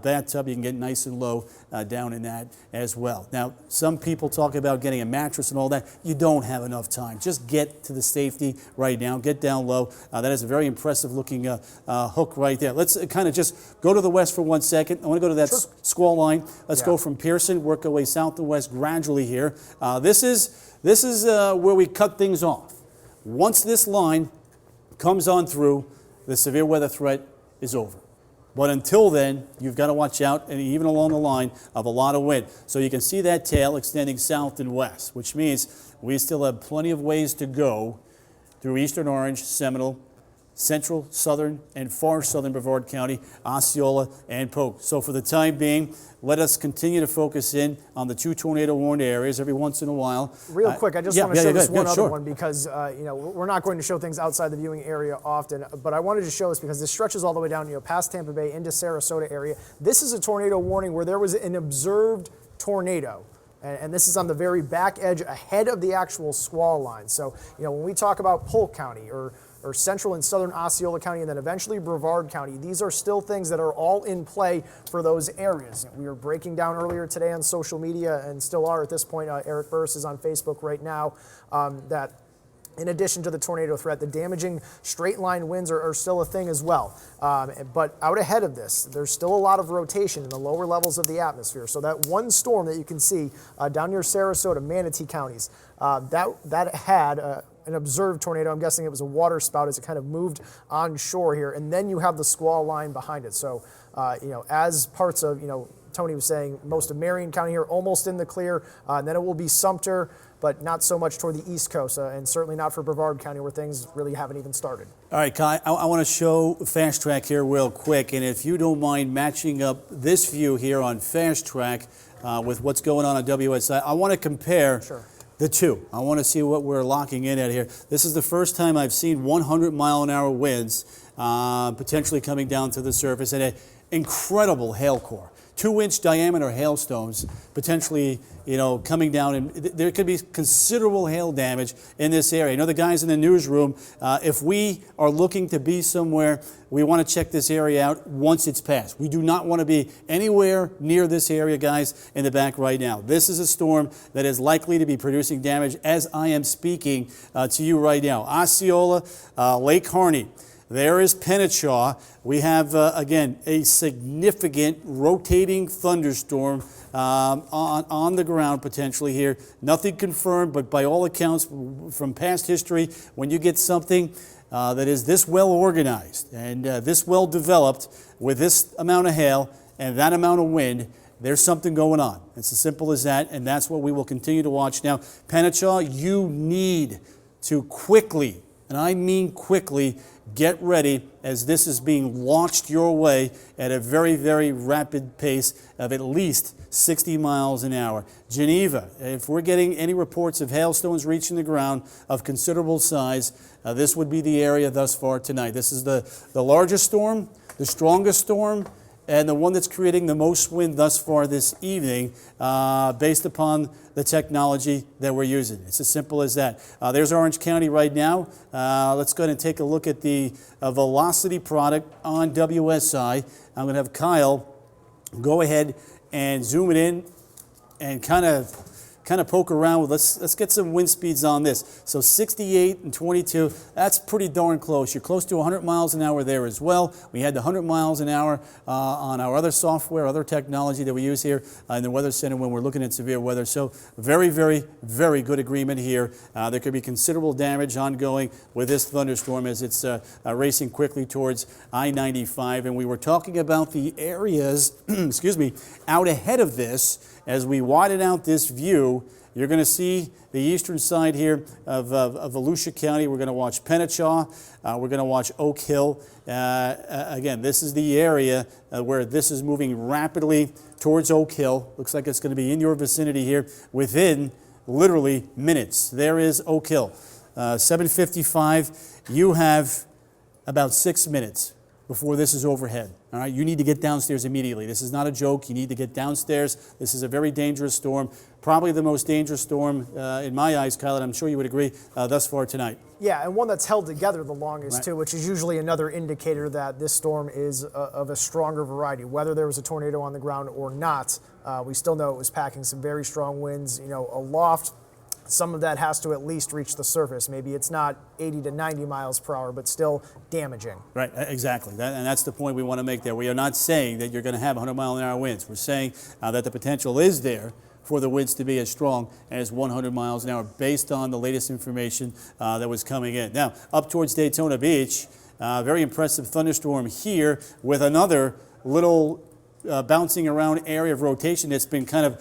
bathtub, you can get nice and low down in that as well. Now, some people talk about getting a mattress and all that. You don't have enough time. Just get to the safety right now. Get down low. That is a very impressive looking hook right there. Let's kind of just go to the west for 1 second. I want to go to that squall line. Let's go from Pearson, work our way south and west gradually here. This is where we cut things off. Once this line comes on through, the severe weather threat is over. But until then, you've got to watch out, and even along the line of a lot of wind. So you can see that tail extending south and west, which means we still have plenty of ways to go through eastern Orange, Seminole, central, southern, and far southern Brevard County, Osceola, and Polk. So for the time being, let us continue to focus in on the two tornado-warned areas every once in a while. Real quick, I just want to show this one other one because you know, we're not going to show things outside the viewing area often, but I wanted to show this because this stretches all the way down, past Tampa Bay into Sarasota area. This is a tornado warning where there was an observed tornado. And this is on the very back edge ahead of the actual squall line. So, when we talk about Polk County or central and southern Osceola County and then eventually Brevard County, these are still things that are all in play for those areas. We were breaking down earlier today on social media and still are at this point. Eric Burris is on Facebook right now that in addition to the tornado threat, the damaging straight line winds are still a thing as well. But out ahead of this, there's still a lot of rotation in the lower levels of the atmosphere. So that one storm that you can see down near Sarasota, Manatee counties, that had an observed tornado. I'm guessing it was a water spout as it kind of moved onshore here. And then you have the squall line behind it. So, as parts of, Tony was saying, most of Marion County here almost in the clear. And then it will be Sumter, but not so much toward the East Coast, and certainly not for Brevard County where things really haven't even started. All right, Kai, I want to show Fast Track here real quick, and if you don't mind matching up this view here on Fast Track with what's going on WSI, I want to compare the two. I want to see what we're locking in at here. This is the first time I've seen 100-mile-an-hour winds potentially coming down to the surface, and an incredible hail core. 2-inch diameter hailstones potentially, coming down, and there could be considerable hail damage in this area. The guys in the newsroom, if we are looking to be somewhere, we want to check this area out once it's passed. We do not want to be anywhere near this area, guys, in the back right now. This is a storm that is likely to be producing damage as I am speaking to you right now. Osceola, Lake Kearney. There is Pennachaw. We have, again, a significant rotating thunderstorm on the ground potentially here. Nothing confirmed, but by all accounts from past history, when you get something that is this well organized and this well developed with this amount of hail and that amount of wind, there's something going on. It's as simple as that, and that's what we will continue to watch. Now, Pennachaw, you need to quickly, and I mean quickly, get ready as this is being launched your way at a very, very rapid pace of at least 60 miles an hour. Geneva, if we're getting any reports of hailstones reaching the ground of considerable size, this would be the area thus far tonight. This is the largest storm, the strongest storm, and the one that's creating the most wind thus far this evening based upon the technology that we're using. It's as simple as that. There's Orange County right now. Let's go ahead and take a look at the velocity product on WSI. I'm going to have Kyle go ahead and zoom it in and kind of poke around with, let's get some wind speeds on this. So 68 and 22, that's pretty darn close. You're close to 100 miles an hour there as well. We had the 100 miles an hour on our other software, other technology that we use here in the Weather Center when we're looking at severe weather. So very, very, very good agreement here. There could be considerable damage ongoing with this thunderstorm as it's racing quickly towards I-95. And we were talking about the areas, excuse me, out ahead of this. As we widen out this view, you're going to see the eastern side here of Volusia County. We're going to watch Pennachaw. We're going to watch Oak Hill. Again, this is the area where this is moving rapidly towards Oak Hill. Looks like it's going to be in your vicinity here within literally minutes. There is Oak Hill. 7:55. You have about 6 minutes before this is overhead. All right, you need to get downstairs immediately. This is not a joke. You need to get downstairs. This is a very dangerous storm, probably the most dangerous storm in my eyes, Kyle, and I'm sure you would agree, thus far tonight. Yeah, and one that's held together the longest, too, which is usually another indicator that this storm is of a stronger variety. Whether there was a tornado on the ground or not, we still know it was packing some very strong winds, aloft. Some of that has to at least reach the surface. Maybe it's not 80 to 90 miles per hour, but still damaging. Right, exactly. And that's the point we want to make there. We are not saying that you're going to have 100-mile-an-hour winds. We're saying that the potential is there for the winds to be as strong as 100 miles an hour based on the latest information that was coming in. Now, up towards Daytona Beach, very impressive thunderstorm here with another little bouncing around area of rotation that's been kind of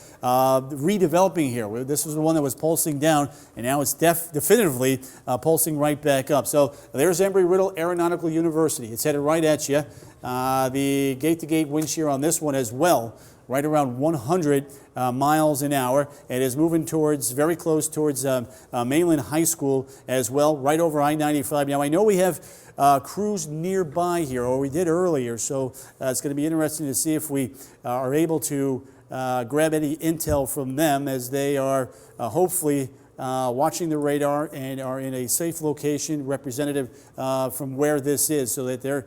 redeveloping here. This was the one that was pulsing down, and now it's definitively pulsing right back up. So there's Embry-Riddle Aeronautical University. It's headed right at you. The gate-to-gate wind shear on this one as well, right around 100 miles an hour. It is moving towards, very close towards Mainland High School as well, right over I-95. Now, I know we have crews nearby here, or we did earlier, so it's going to be interesting to see if we are able to grab any intel from them as they are hopefully watching the radar and are in a safe location representative from where this is so that they're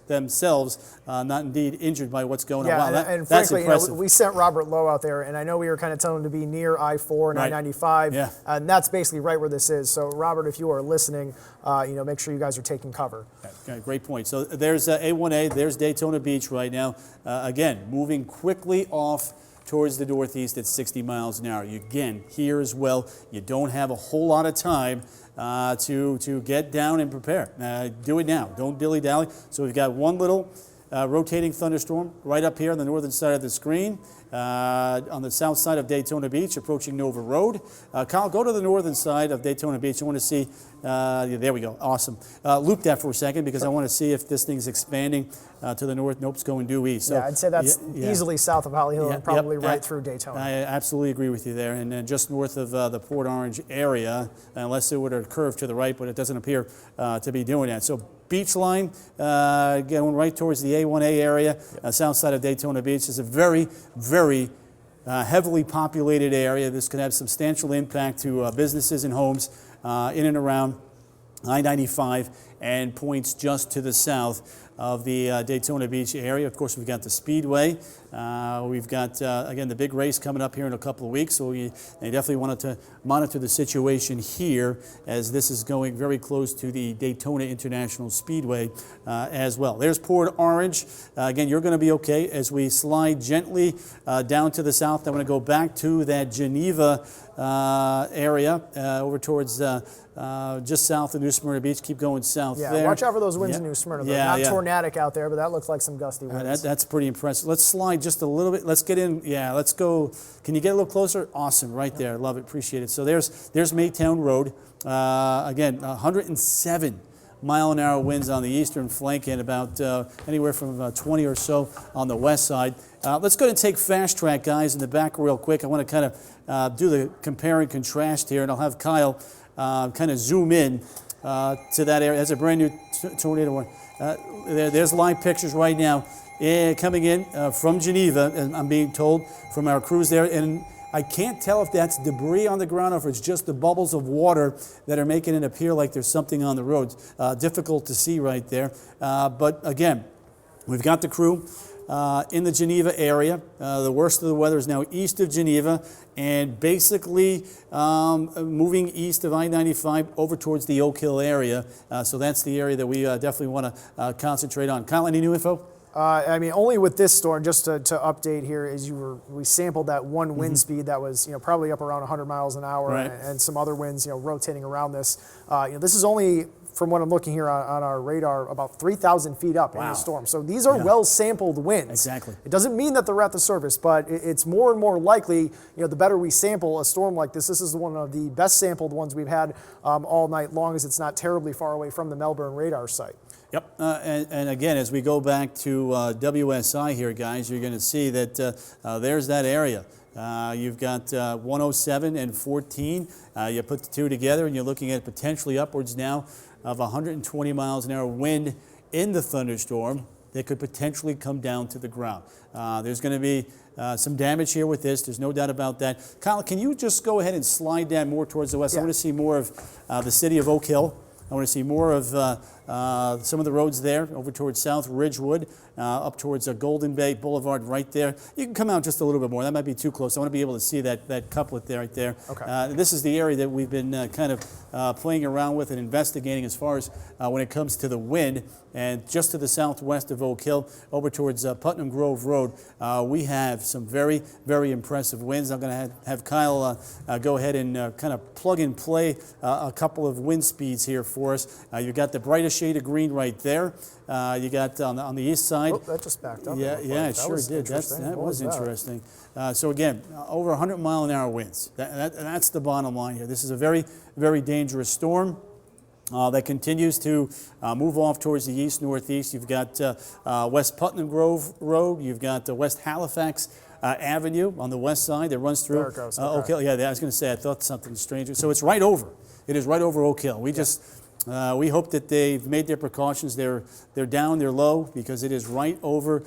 themselves not indeed injured by what's going on. Wow, and that's frankly, impressive. we sent Robert Lowe out there, and I know we were kind of telling him to be near I-4 and I-95, and that's basically right where this is. So, Robert, if you are listening, make sure you guys are taking cover. Okay, great point. So there's A1A, there's Daytona Beach right now. Again, moving quickly off towards the northeast at 60 miles an hour. Again, here as well, you don't have a whole lot of time to get down and prepare. Do it now. Don't dilly-dally. So we've got one little rotating thunderstorm right up here on the northern side of the screen. On the south side of Daytona Beach, approaching Nova Road. Kyle, go to the northern side of Daytona Beach. I want to see, there we go, awesome. Loop that for a second because I want to see if this thing's expanding to the north. Nope, it's going due east. So, yeah, I'd say that's easily south of Holly Hill and probably right through Daytona. I absolutely agree with you there. And then just north of the Port Orange area, unless it would have curved to the right, but it doesn't appear to be doing that. So beach line, going right towards the A1A area, south side of Daytona Beach is a very, very heavily populated area. This could have substantial impact to businesses and homes in and around I-95 and points just to the south of the Daytona Beach area. Of course, we've got the Speedway. We've got, again, the big race coming up here in a couple of weeks, so they definitely wanted to monitor the situation here as this is going very close to the Daytona International Speedway as well. There's Port Orange. Again, you're going to be okay as we slide gently down to the south. I'm going to go back to that Geneva area over towards just south of New Smyrna Beach. Keep going south there. Watch out for those winds in New Smyrna. Not tornadic out there, but that looks like some gusty winds. That's pretty impressive. Let's slide just a little bit. Let's get in. Yeah, let's go. Can you get a little closer? Awesome, right there. Love it. Appreciate it. So there's Maytown Road. Again, 107 mile-an-hour winds on the eastern flank and about anywhere from 20 or so on the west side. Let's go ahead and take fast track, guys, in the back real quick. I want to kind of do the compare and contrast here, and I'll have Kyle kind of zoom in to that area. That's a brand new tornado one. There's live pictures right now. coming in from Geneva, and I'm being told from our crews there. And I can't tell if that's debris on the ground or if it's just the bubbles of water that are making it appear like there's something on the road. Difficult to see right there. But again, we've got the crew in the Geneva area. The worst of the weather is now east of Geneva and basically moving east of I-95 over towards the Oak Hill area. So that's the area that we definitely want to concentrate on. Kyle, any new info? I mean, only with this storm, just to update here, is we sampled that one wind speed that was, probably up around 100 miles an hour, right, and some other winds, rotating around this. This is only, from what I'm looking here on our radar, about 3,000 feet up in the storm. So these are well sampled winds. Exactly. It doesn't mean that they're at the surface, but it's more and more likely, the better we sample a storm like this. This is one of the best sampled ones we've had all night long, as it's not terribly far away from the Melbourne radar site. Yep, and again, as we go back to WSI here, guys, you're going to see that there's that area. You've got 107 and 14. You put the two together, and you're looking at potentially upwards now of 120 miles an hour wind in the thunderstorm that could potentially come down to the ground. There's going to be some damage here with this. There's no doubt about that. Kyle, can you just go ahead and slide down more towards the west? I want to see more of the city of Oak Hill. I want to see more of some of the roads there over towards South Ridgewood, up towards Golden Bay Boulevard right there. You can come out just a little bit more. That might be too close. I want to be able to see that couplet there right there. Okay. This is the area that we've been kind of playing around with and investigating as far as when it comes to the wind. And just to the southwest of Oak Hill, over towards Putnam Grove Road, we have some very, very impressive winds. I'm going to have Kyle go ahead and kind of plug and play a couple of wind speeds here for us. You've got the brightest shade of green right there. You got on the east side. Oh, that just backed up. Yeah, it sure did. That was interesting. So again, over 100 mile an hour winds. That's the bottom line here. This is a very, very dangerous storm. That continues to move off towards the east-northeast. You've got West Putnam Grove Road. You've got West Halifax Avenue on the west side that runs through there it goes. Oak Hill. Yeah, I was going to say, I thought something stranger. So it's right over. It is right over Oak Hill. We just we hope that they've made their precautions. They're down, they're low, because it is right over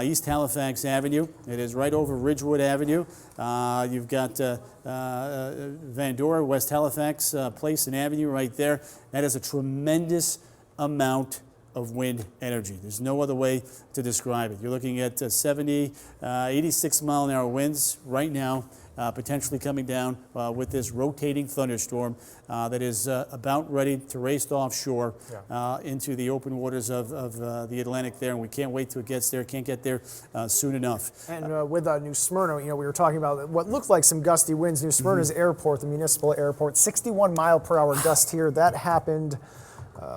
East Halifax Avenue. It is right over Ridgewood Avenue. You've got Vandora, West Halifax Place and Avenue right there. That is a tremendous amount of wind energy. There's no other way to describe it. You're looking at 70, 86 mile an hour winds right now. Potentially coming down with this rotating thunderstorm that is about ready to race offshore into the open waters of the Atlantic there, and we can't wait till it gets there. Can't get there soon enough. And with New Smyrna, we were talking about what looked like some gusty winds. New Smyrna's airport, the municipal airport, 61 mile per hour gust here. That happened.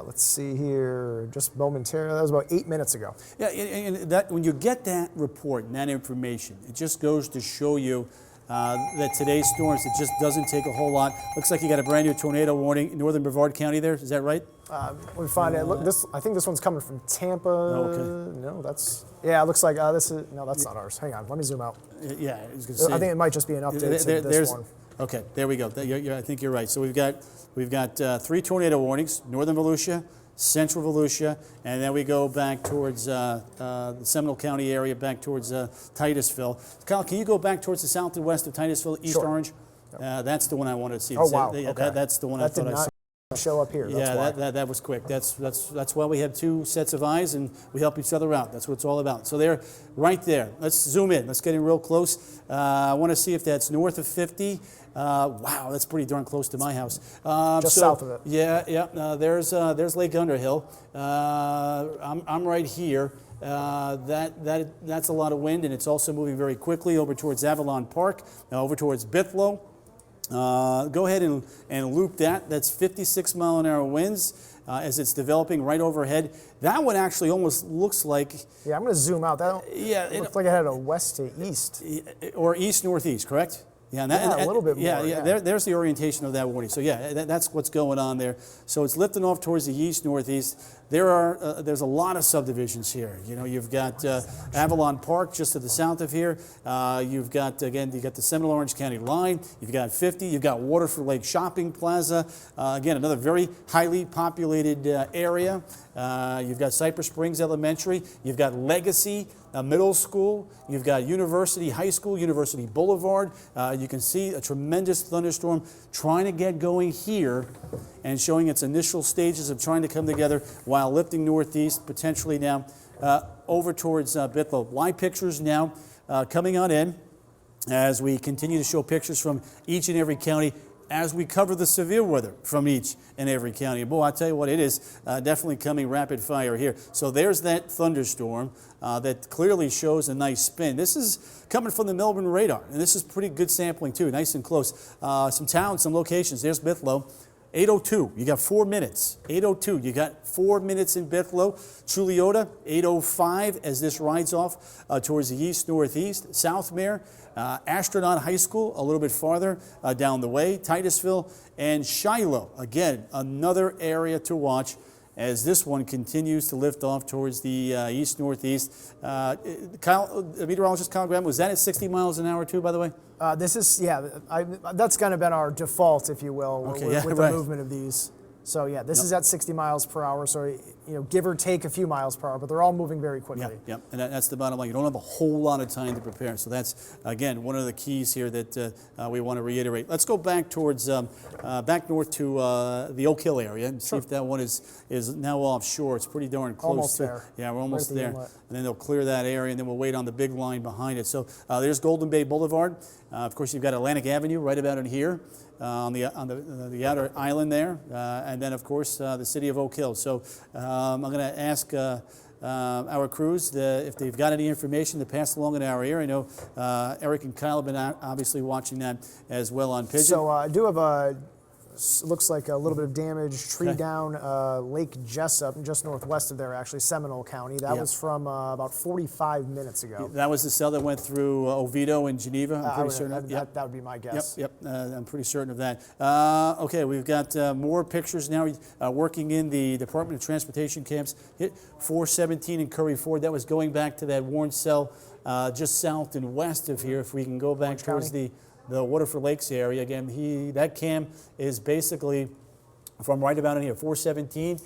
Let's see here, just momentarily. That was about 8 minutes ago. Yeah, and that when you get that report and that information, it just goes to show you that today's storms, it just doesn't take a whole lot. Looks like you got a brand new tornado warning in northern Brevard County there. Is that right? We find it. Look, I think this one's coming from Tampa. Oh, okay. No, that's it looks like this is that's not ours. Hang on, let me zoom out. Yeah, I was gonna say, I think it might just be an update to this one. Okay, there we go. I think you're right. So we've got 3 tornado warnings: northern Volusia, central Volusia, and then we go back towards the Seminole County area, back towards Titusville. Kyle, can you go back towards the south and west of Titusville, East Orange? That's the one I wanted to see. Oh, wow. Okay. That's the one I thought I saw. Show up here. Yeah, that was quick. That's why we have 2 sets of eyes and we help each other out. That's what it's all about. So they're right there. Let's zoom in. Let's get in real close. I want to see if that's north of 50. Wow, that's pretty darn close to my house. Just south of it. Yeah. There's Lake Underhill. I'm right here. That's a lot of wind, and it's also moving very quickly over towards Avalon Park, over towards Bithlow. Go ahead and loop that. That's 56 mile an hour winds as it's developing right overhead. That one actually almost looks like... Yeah, I'm going to zoom out. It looks like it had a west to east. Or east-northeast, correct? Yeah, a little bit more. Yeah. There's the orientation of that warning. So yeah, that's what's going on there. So it's lifting off towards the east-northeast. there's a lot of subdivisions here. You know, you've got Avalon Park just to the south of here. You've got the Seminole Orange County line. You've got 50. You've got Waterford Lake Shopping Plaza. Again, another very highly populated area. You've got Cypress Springs Elementary. You've got Legacy Middle School. You've got University High School, University Boulevard. You can see a tremendous thunderstorm trying to get going here and showing its initial stages of trying to come together while lifting northeast, potentially now over towards Bithlo. Live pictures now coming on in as we continue to show pictures from each and every county as we cover the severe weather from each and every county. Boy, I tell you what, it is definitely coming rapid fire here. So there's that thunderstorm that clearly shows a nice spin. This is coming from the Melbourne radar, and this is pretty good sampling too, nice and close. Some towns, some locations. There's Bithlo. 8:02, you got 4 minutes. 8:02, you got 4 minutes in Bithlo. Chuliota, 8:05 as this rides off towards the east-northeast. Southmere, Astronaut High School, a little bit farther down the way. Titusville and Shiloh, again, another area to watch as this one continues to lift off towards the east-northeast. Meteorologist Kyle Graham, was that at 60 miles an hour too, by the way? This is, that's kind of been our default, if you will, okay, with the movement of these. So yeah, this is at 60 miles per hour, so you know, give or take a few miles per hour, but they're all moving very quickly. Yeah, and that's the bottom line. You don't have a whole lot of time to prepare, so that's again one of the keys here that we want to reiterate. Let's go back towards back north to the Oak Hill area and see if that one is now offshore. It's pretty darn close. Almost there. Yeah, we're almost there. And then they'll clear that area, and then we'll wait on the big line behind it. So there's Golden Bay Boulevard. Of course, you've got Atlantic Avenue right about in here. On the outer island there, and then of course the city of Oak Hill. So I'm going to ask our crews if they've got any information to pass along in our ear. I know Eric and Kyle have been obviously watching that as well on Pigeon. So I do have looks like a little bit of damage, tree down Lake Jessup, just northwest of there, actually, Seminole County. That was from about 45 minutes ago. That was the cell that went through Oviedo and Geneva, I'm pretty certain of that. That would be my guess. Yep, I'm pretty certain of that. Okay, we've got more pictures now working in the Department of Transportation camps. Hit 417 in Curry Ford. That was going back to that worn cell just south and west of here. If we can go back Orange towards County? the Waterford Lakes area. Again, that cam is basically from right about in here, 417,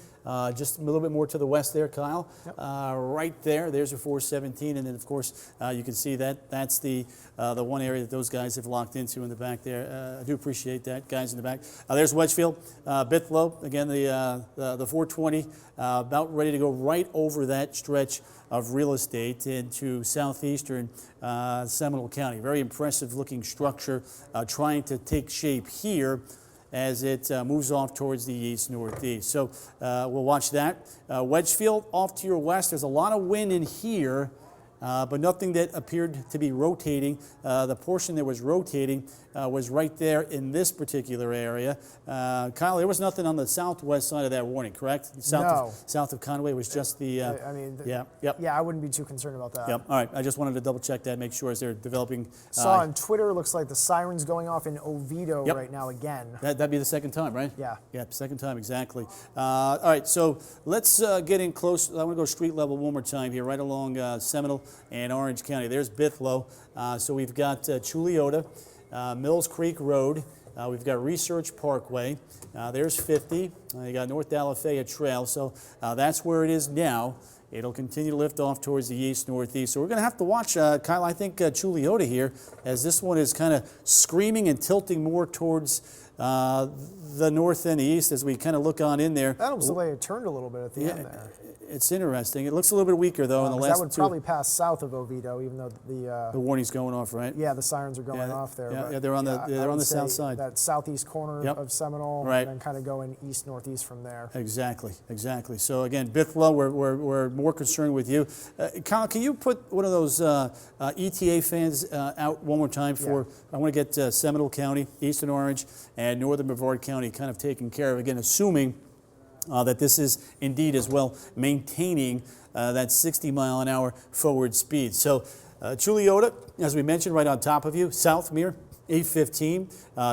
just a little bit more to the west there, Kyle. Yep. Right there's a 417, and then of course you can see that's the one area that those guys have locked into in the back there. I do appreciate that, guys in the back. There's Wedgefield, Bithlo, again the 420, about ready to go right over that stretch of real estate into southeastern Seminole County. Very impressive looking structure trying to take shape here as it moves off towards the east-northeast. So we'll watch that. Wedgefield off to your west. There's a lot of wind in here, but nothing that appeared to be rotating. The portion that was rotating was right there in this particular area. Kyle, there was nothing on the southwest side of that warning, correct? South of Conway was just the... I wouldn't be too concerned about that. Yep. All right. I just wanted to double check that, make sure as they're developing... Saw on Twitter, looks like the siren's going off in Oviedo right now again. That'd be the second time, right? Yeah. Yeah, second time, exactly. All right, so let's get in close. I want to go street level one more time here, right along Seminole and Orange County. There's Bithlo. So we've got Chuliota, Mills Creek Road. We've got Research Parkway. There's 50. You got North Alafaya Trail. So that's where it is now. It'll continue to lift off towards the east-northeast. So we're going to have to watch, Kyle, I think Chuliota here, as this one is kind of screaming and tilting more towards the north and the east as we kind of look on in there. That was the way it turned a little bit at the end there. It's interesting. It looks a little bit weaker, though, in the last that would probably pass south of Oviedo, even though the warning's going off, right? Yeah, the sirens are going off there. Yeah, they're on the south side. That southeast corner of Seminole, right. And then kind of going east-northeast from there. Exactly. So again, Bithlo, we're more concerned with you. Kyle, can you put one of those ETA fans out one more time for? I want to get Seminole County, Eastern Orange, and Northern Brevard County kind of taken care of. Again, assuming that this is indeed as well maintaining that 60-mile-an-hour forward speed. So Chuliota, as we mentioned, right on top of you. Southmere, 815.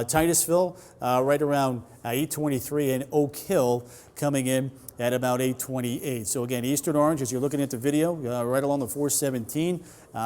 Titusville, right around 823. And Oak Hill coming in at about 8:28. So again, eastern orange, as you're looking at the video, right along the 417.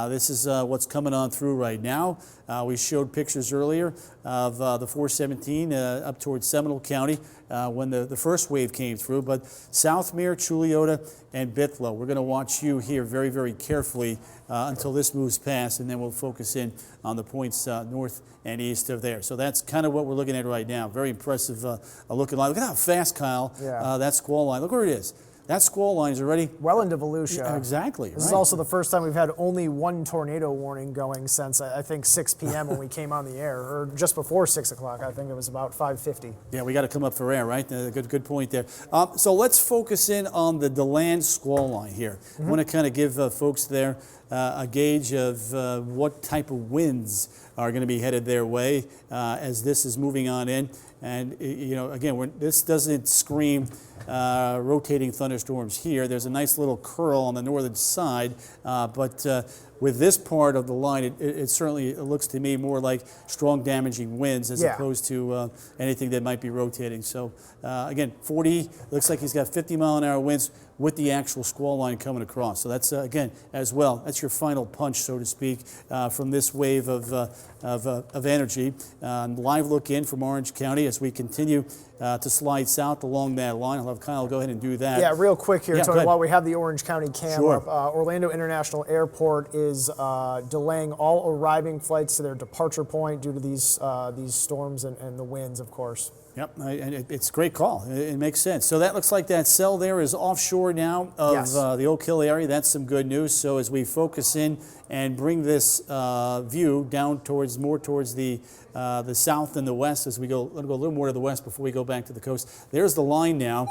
This is what's coming on through right now. We showed pictures earlier of the 417 up towards Seminole County when the first wave came through. But Southmere, Chuliota, and Bithlo, we're going to watch you here very, very carefully until this moves past, and then we'll focus in on the points north and east of there. So that's kind of what we're looking at right now. Very impressive looking line. Look at how fast, Kyle, that squall line. Look where it is. That squall line is already well into Volusia. Yeah, exactly. This is also the first time we've had only one tornado warning going since I think 6 p.m. when we came on the air, or just before 6 o'clock. I think it was about 5:50. Yeah, we got to come up for air, right? Good point there. So let's focus in on the DeLand squall line here. I want to kind of give folks there a gauge of what type of winds are going to be headed their way as this is moving on in. And, you know, again, this doesn't scream rotating thunderstorms here. There's a nice little curl on the northern side, but with this part of the line, it certainly looks to me more like strong damaging winds as opposed to anything that might be rotating. So, again, 40, looks like he's got 50-mile-an-hour winds with the actual squall line coming across. So that's, again, as well, that's your final punch, so to speak, from this wave of energy. Live look in from Orange County as we continue to slide south along that line. I'll have Kyle go ahead and do that. Yeah, real quick here, Tony, while we have the Orange County cam Sure. up, Orlando International Airport is delaying all arriving flights to their departure point due to these storms and the winds, of course. Yep, and it's a great call. It makes sense. So that looks like that cell there is offshore now of the Oak Hill area. That's some good news. So as we focus in and bring this view down more towards the south and the west, as we go a little more to the west before we go back to the coast. There's the line now.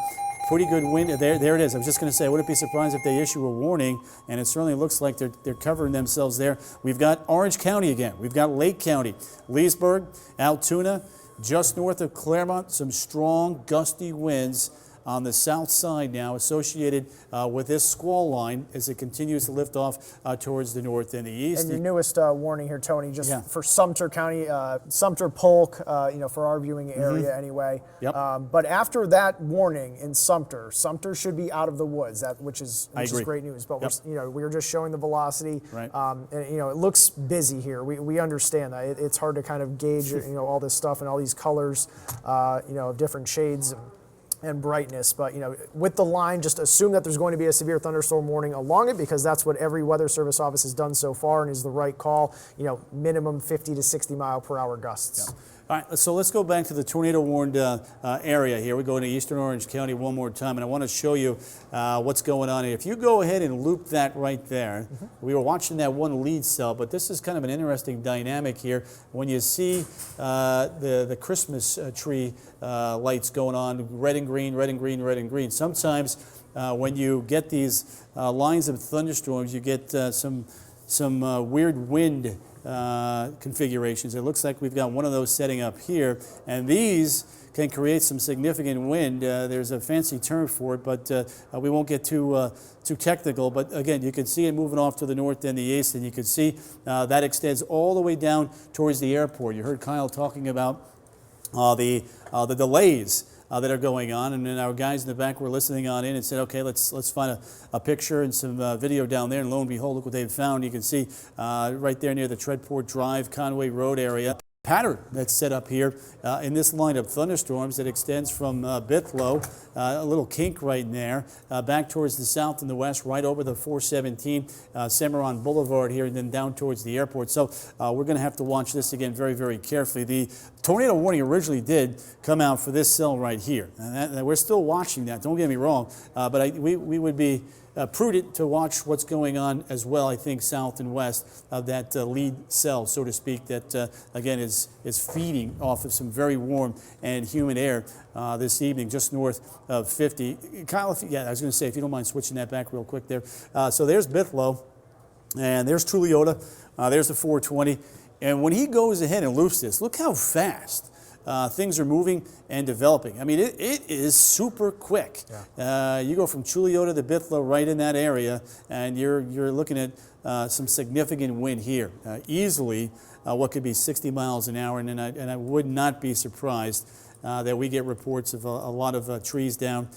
Pretty good wind. There it is. I was just going to say, I wouldn't be surprised if they issue a warning, and it certainly looks like they're covering themselves there. We've got Orange County again. We've got Lake County, Leesburg, Altoona, just north of Claremont, some strong gusty winds on the south side now associated with this squall line as it continues to lift off towards the north and the east. And your newest warning here, Tony, just for Sumter County, Sumter, Polk, for our viewing area anyway. Yep. But after that warning in Sumter should be out of the woods, which is great news. But we were just showing the velocity. Right. And it looks busy here. We understand that it's hard to kind of gauge all this stuff and all these colors, of different shades and brightness, but with the line, just assume that there's going to be a severe thunderstorm warning along it, because that's what every weather service office has done so far and is the right call. Minimum 50 to 60 mile per hour gusts. Yeah. All right, so let's go back to the tornado-warned area here. We're going to eastern Orange County one more time, and I want to show you what's going on here. If you go ahead and loop that right there, we were watching that one lead cell, but this is kind of an interesting dynamic here. When you see the Christmas tree lights going on, red and green, red and green, red and green. Sometimes when you get these lines of thunderstorms, you get some weird wind configurations. It looks like we've got one of those setting up here, and these can create some significant wind. There's a fancy term for it, but we won't get too technical. But again, you can see it moving off to the north and the east, and you can see that extends all the way down towards the airport. You heard Kyle talking about the delays that are going on, and then our guys in the back were listening on in and said, okay, let's find a picture and some video down there, and lo and behold, look what they've found. You can see right there near the Treadport Drive, Conway Road area, pattern that's set up here in this line of thunderstorms that extends from Bithlo, a little kink right in there, back towards the south and the west, right over the 417 Cimarron Boulevard here, and then down towards the airport. So we're going to have to watch this again very, very carefully. The tornado warning originally did come out for this cell right here, and we're still watching that. Don't get me wrong, but we would be prudent to watch what's going on as well, I think, south and west of that lead cell, so to speak, that again is feeding off of some very warm and humid air this evening, just north of 50. Kyle, I was going to say, if you don't mind switching that back real quick there. So there's Bithlo, and there's Chuliota, there's the 420, and when he goes ahead and loops this, look how fast things are moving and developing. I mean, it is super quick. Yeah. You go from Chuliota to Bithlo right in that area, and you're looking at some significant wind here. Easily what could be 60 miles an hour, and I would not be surprised that we get reports of a lot of trees down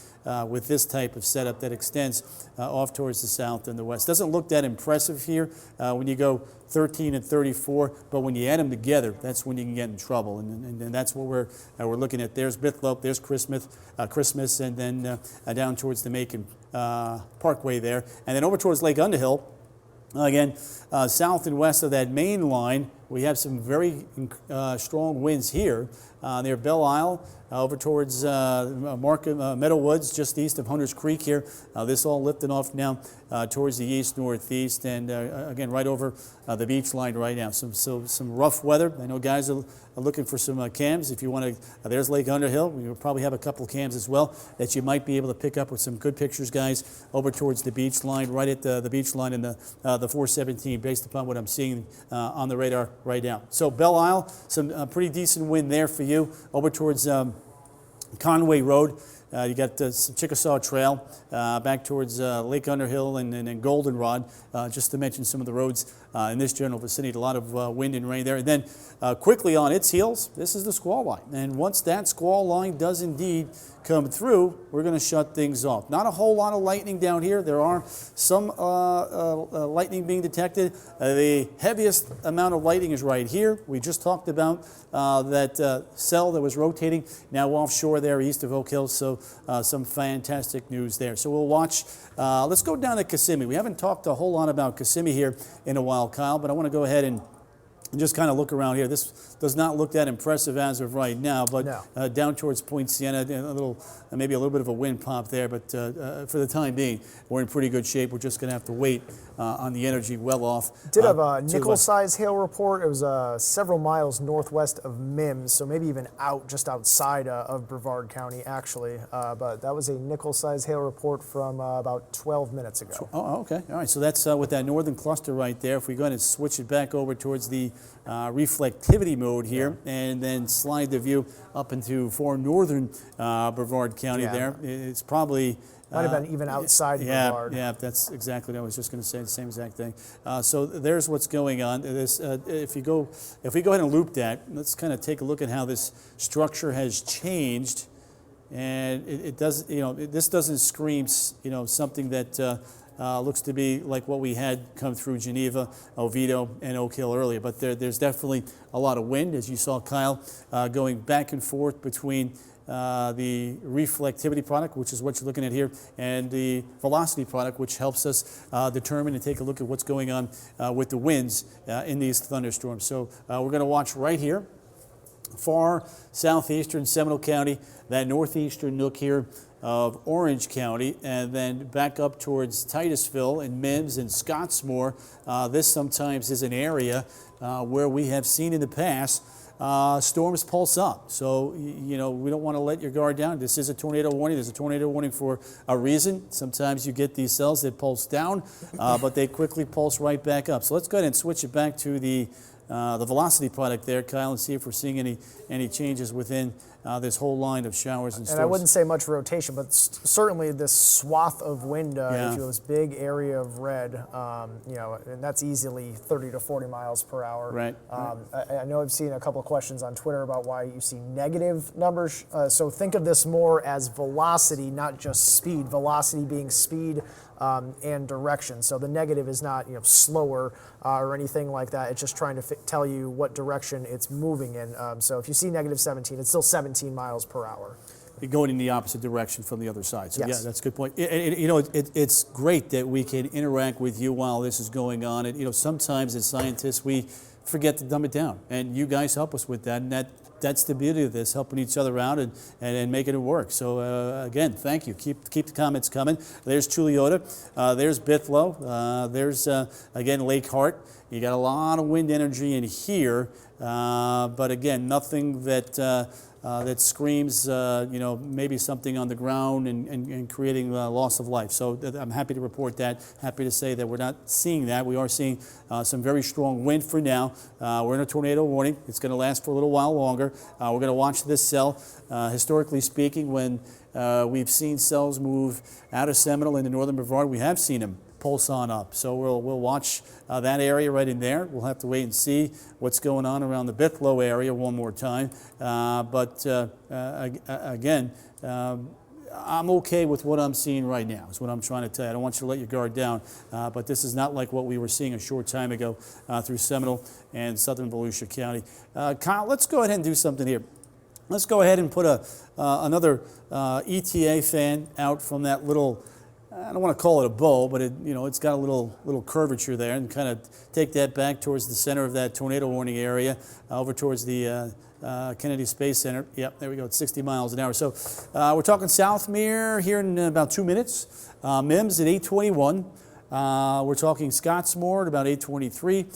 with this type of setup that extends off towards the south and the west. Doesn't look that impressive here when you go 13 and 34, but when you add them together, that's when you can get in trouble, and that's what we're looking at. There's Bithlope, there's Christmas, and then down towards the Macon Parkway there, and then over towards Lake Underhill. Again, south and west of that main line, we have some very strong winds here near Belle Isle, over towards Meadow Woods, just east of Hunters Creek here. This all lifting off now towards the east-northeast, and again, right over the beach line right now. Some rough weather. I know guys are looking for some cams. If you want to, there's Lake Underhill. We will probably have a couple of cams as well that you might be able to pick up with some good pictures, guys, over towards the beach line, right at the beach line in the 417, based upon what I'm seeing on the radar right now. So Belle Isle, some pretty decent wind there for you. Over towards Conway Road, you got some Chickasaw Trail back towards Lake Underhill and Goldenrod, just to mention some of the roads in this general vicinity. A lot of wind and rain there. And then quickly on its heels, this is the squall line. And once that squall line does indeed come through, we're going to shut things off. Not a whole lot of lightning down here. There are some lightning being detected. The heaviest amount of lightning is right here. We just talked about that cell that was rotating now offshore there east of Oak Hill. So some fantastic news there. So we'll watch. Let's go down to Kissimmee. We haven't talked a whole lot about Kissimmee here in a while, Kyle, but I want to go ahead and just kind of look around here. This does not look that impressive as of right now, but no. Down towards Point Siena, maybe a little bit of a wind pop there, but for the time being, we're in pretty good shape. We're just going to have to wait on the energy well off. Did have a nickel-sized hail report. It was several miles northwest of Mims, so maybe even just outside of Brevard County, actually. But that was a nickel-sized hail report from about 12 minutes ago. Oh, okay. All right, so that's with that northern cluster right there. If we go ahead and switch it back over towards the reflectivity mode here, and then slide the view up into far northern Brevard County there. It's probably... Might have been even outside Brevard. Yeah, that's exactly what I was just going to say, the same exact thing. So there's what's going on. This, if we go ahead and loop that, let's kind of take a look at how this structure has changed. And it does, this doesn't scream, something that looks to be like what we had come through Geneva, Oviedo, and Oak Hill earlier. But there's definitely a lot of wind, as you saw, Kyle, going back and forth between the reflectivity product, which is what you're looking at here, and the velocity product, which helps us determine and take a look at what's going on with the winds in these thunderstorms. So we're going to watch right here, far southeastern Seminole County, that northeastern nook here of Orange County, and then back up towards Titusville and Mims and Scottsmore. This sometimes is an area where we have seen in the past storms pulse up. So, we don't want to let your guard down. This is a tornado warning. There's a tornado warning for a reason. Sometimes you get these cells that pulse down, but they quickly pulse right back up. So let's go ahead and switch it back to the velocity product there, Kyle, and see if we're seeing any changes within this whole line of showers and storms. And I wouldn't say much rotation, but certainly this swath of wind, if you this big area of red, and that's easily 30 to 40 miles per hour. Right. I know I've seen a couple of questions on Twitter about why you see negative numbers. So think of this more as velocity, not just speed. Velocity being speed and direction. So the negative is not slower or anything like that. It's just trying to tell you what direction it's moving in. So if you see negative 17, it's still 17 miles per hour. Going in the opposite direction from the other side. So yes. Yeah, that's a good point. It's great that we can interact with you while this is going on. And sometimes as scientists we forget to dumb it down, and you guys help us with that. And that's the beauty of this, helping each other out and making it work. So again, thank you. Keep the comments coming. There's Chuliota. There's Bithlow. There's again Lake Hart. You got a lot of wind energy in here, but again, nothing that screams, maybe something on the ground and creating loss of life. So I'm happy to report that, happy to say that we're not seeing that. We are seeing some very strong wind for now. We're in a tornado warning. It's going to last for a little while longer. We're going to watch this cell. Historically speaking, when we've seen cells move out of Seminole into northern Brevard, we have seen them pulse on up. So we'll watch that area right in there. We'll have to wait and see what's going on around the Bithlo area one more time. Again, I'm okay with what I'm seeing right now, is what I'm trying to tell you. I don't want you to let your guard down, but this is not like what we were seeing a short time ago through Seminole and southern Volusia County. Kyle, let's go ahead and do something here. Let's go ahead and put another ETA fan out from that little, I don't want to call it a bow, but it's got a little curvature there, and kind of take that back towards the center of that tornado warning area, over towards the Kennedy Space Center. Yep, there we go. It's 60 miles an hour. So we're talking Southmere here in about 2 minutes. Mims at 8:21. We're talking Scottsmore at about 8:23,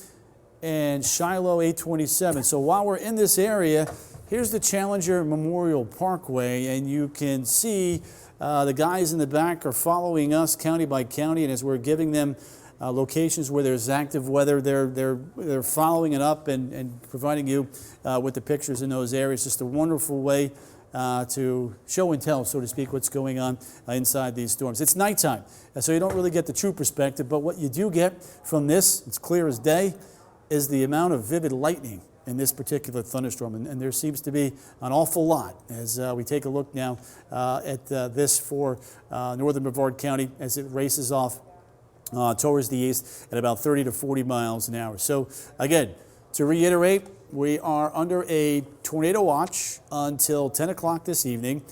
and Shiloh 8:27. So while we're in this area, here's the Challenger Memorial Parkway, and you can see the guys in the back are following us county by county, and as we're giving them locations where there's active weather, they're following it up and providing you with the pictures in those areas. Just a wonderful way to show and tell, so to speak, what's going on inside these storms. It's nighttime, so you don't really get the true perspective, but what you do get from this, it's clear as day, is the amount of vivid lightning in this particular thunderstorm, and there seems to be an awful lot as we take a look now at this for northern Brevard County as it races off towards the east at about 30 to 40 miles an hour. So again, to reiterate, we are under a tornado watch until 10 o'clock this evening.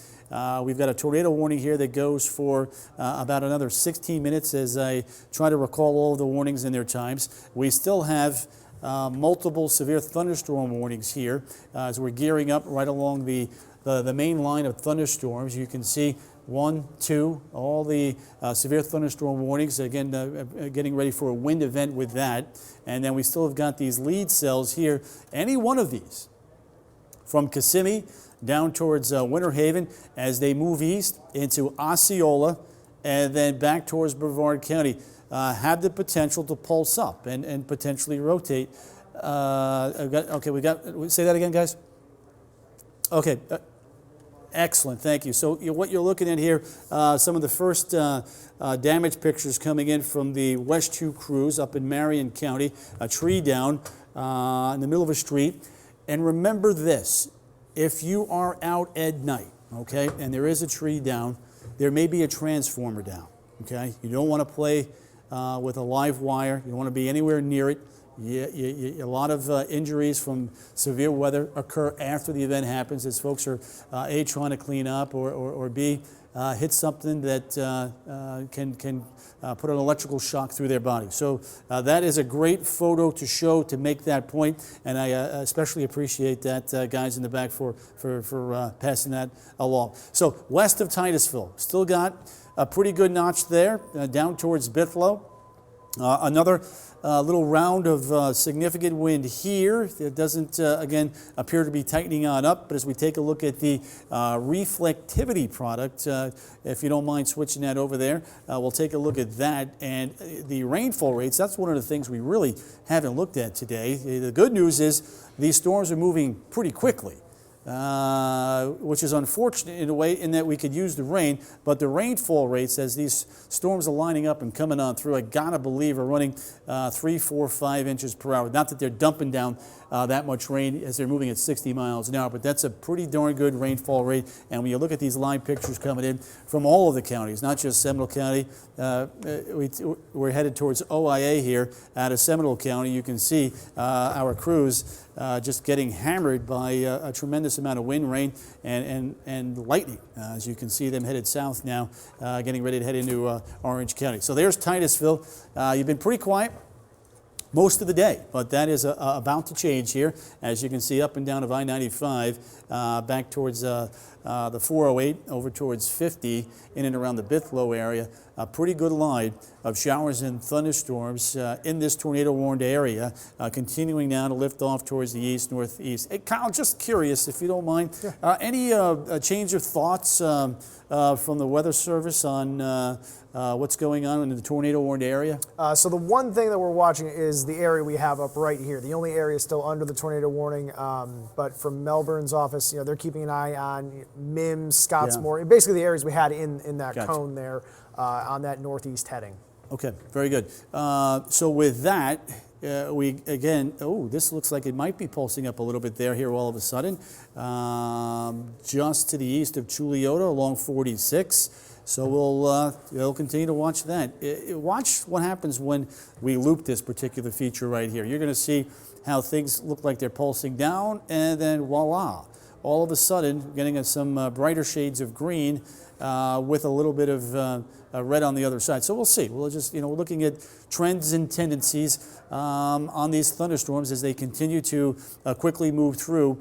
We've got a tornado warning here that goes for about another 16 minutes as I try to recall all of the warnings and their times. We still have multiple severe thunderstorm warnings here as we're gearing up right along the main line of thunderstorms. You can see 1, 2, all the severe thunderstorm warnings. Again, getting ready for a wind event with that. And then we still have got these lead cells here. Any one of these, from Kissimmee down towards Winter Haven, as they move east into Osceola and then back towards Brevard County, have the potential to pulse up and potentially rotate. Okay, say that again, guys. Okay. Excellent, thank you. So what you're looking at here, some of the first damage pictures coming in from the Wesh 2 crews up in Marion County, a tree down in the middle of a street. And remember this, if you are out at night, okay, and there is a tree down, there may be a transformer down, okay? You don't want to play with a live wire. You don't want to be anywhere near it. A lot of injuries from severe weather occur after the event happens as folks are A, trying to clean up, or B, hit something that can put an electrical shock through their body. So that is a great photo to show to make that point, and I especially appreciate that, guys in the back, for passing that along. So west of Titusville, still got a pretty good notch there, down towards Bithlo. Another little round of significant wind here. It doesn't, again, appear to be tightening on up, but as we take a look at the reflectivity product, if you don't mind switching that over there, we'll take a look at that. And the rainfall rates, that's one of the things we really haven't looked at today. The good news is these storms are moving pretty quickly. Which is unfortunate in a way in that we could use the rain, but the rainfall rates as these storms are lining up and coming on through, I gotta believe are running 3, 4, 5 inches per hour. Not that they're dumping down that much rain as they're moving at 60 miles an hour, but that's a pretty darn good rainfall rate. And when you look at these live pictures coming in from all of the counties, not just Seminole County, we're headed towards OIA here out of Seminole County. You can see our crews just getting hammered by a tremendous amount of wind, rain, and lightning. As you can see them headed south now, getting ready to head into Orange County. So there's Titusville. You've been pretty quiet most of the day, but that is about to change here. As you can see, up and down of I-95, back towards the 408, over towards 50, in and around the Bithlo area. A pretty good line of showers and thunderstorms in this tornado-warned area, continuing now to lift off towards the east, northeast. Hey, Kyle, just curious, if you don't mind, any change of thoughts from the Weather Service on what's going on in the tornado-warned area? So the one thing that we're watching is the area we have up right here. The only area still under the tornado warning, but from Melbourne's office, they're keeping an eye on Mims, Scottsmore, basically the areas we had in that cone there on that northeast heading. Okay, very good. So with that, we again, this looks like it might be pulsing up a little bit there here all of a sudden. Just to the east of Chuliota along 46. So we'll continue to watch that. Watch what happens when we loop this particular feature right here. You're going to see how things look like they're pulsing down, and then voila, all of a sudden getting some brighter shades of green with a little bit of red on the other side. So we'll see. We'll just, we're looking at trends and tendencies on these thunderstorms as they continue to quickly move through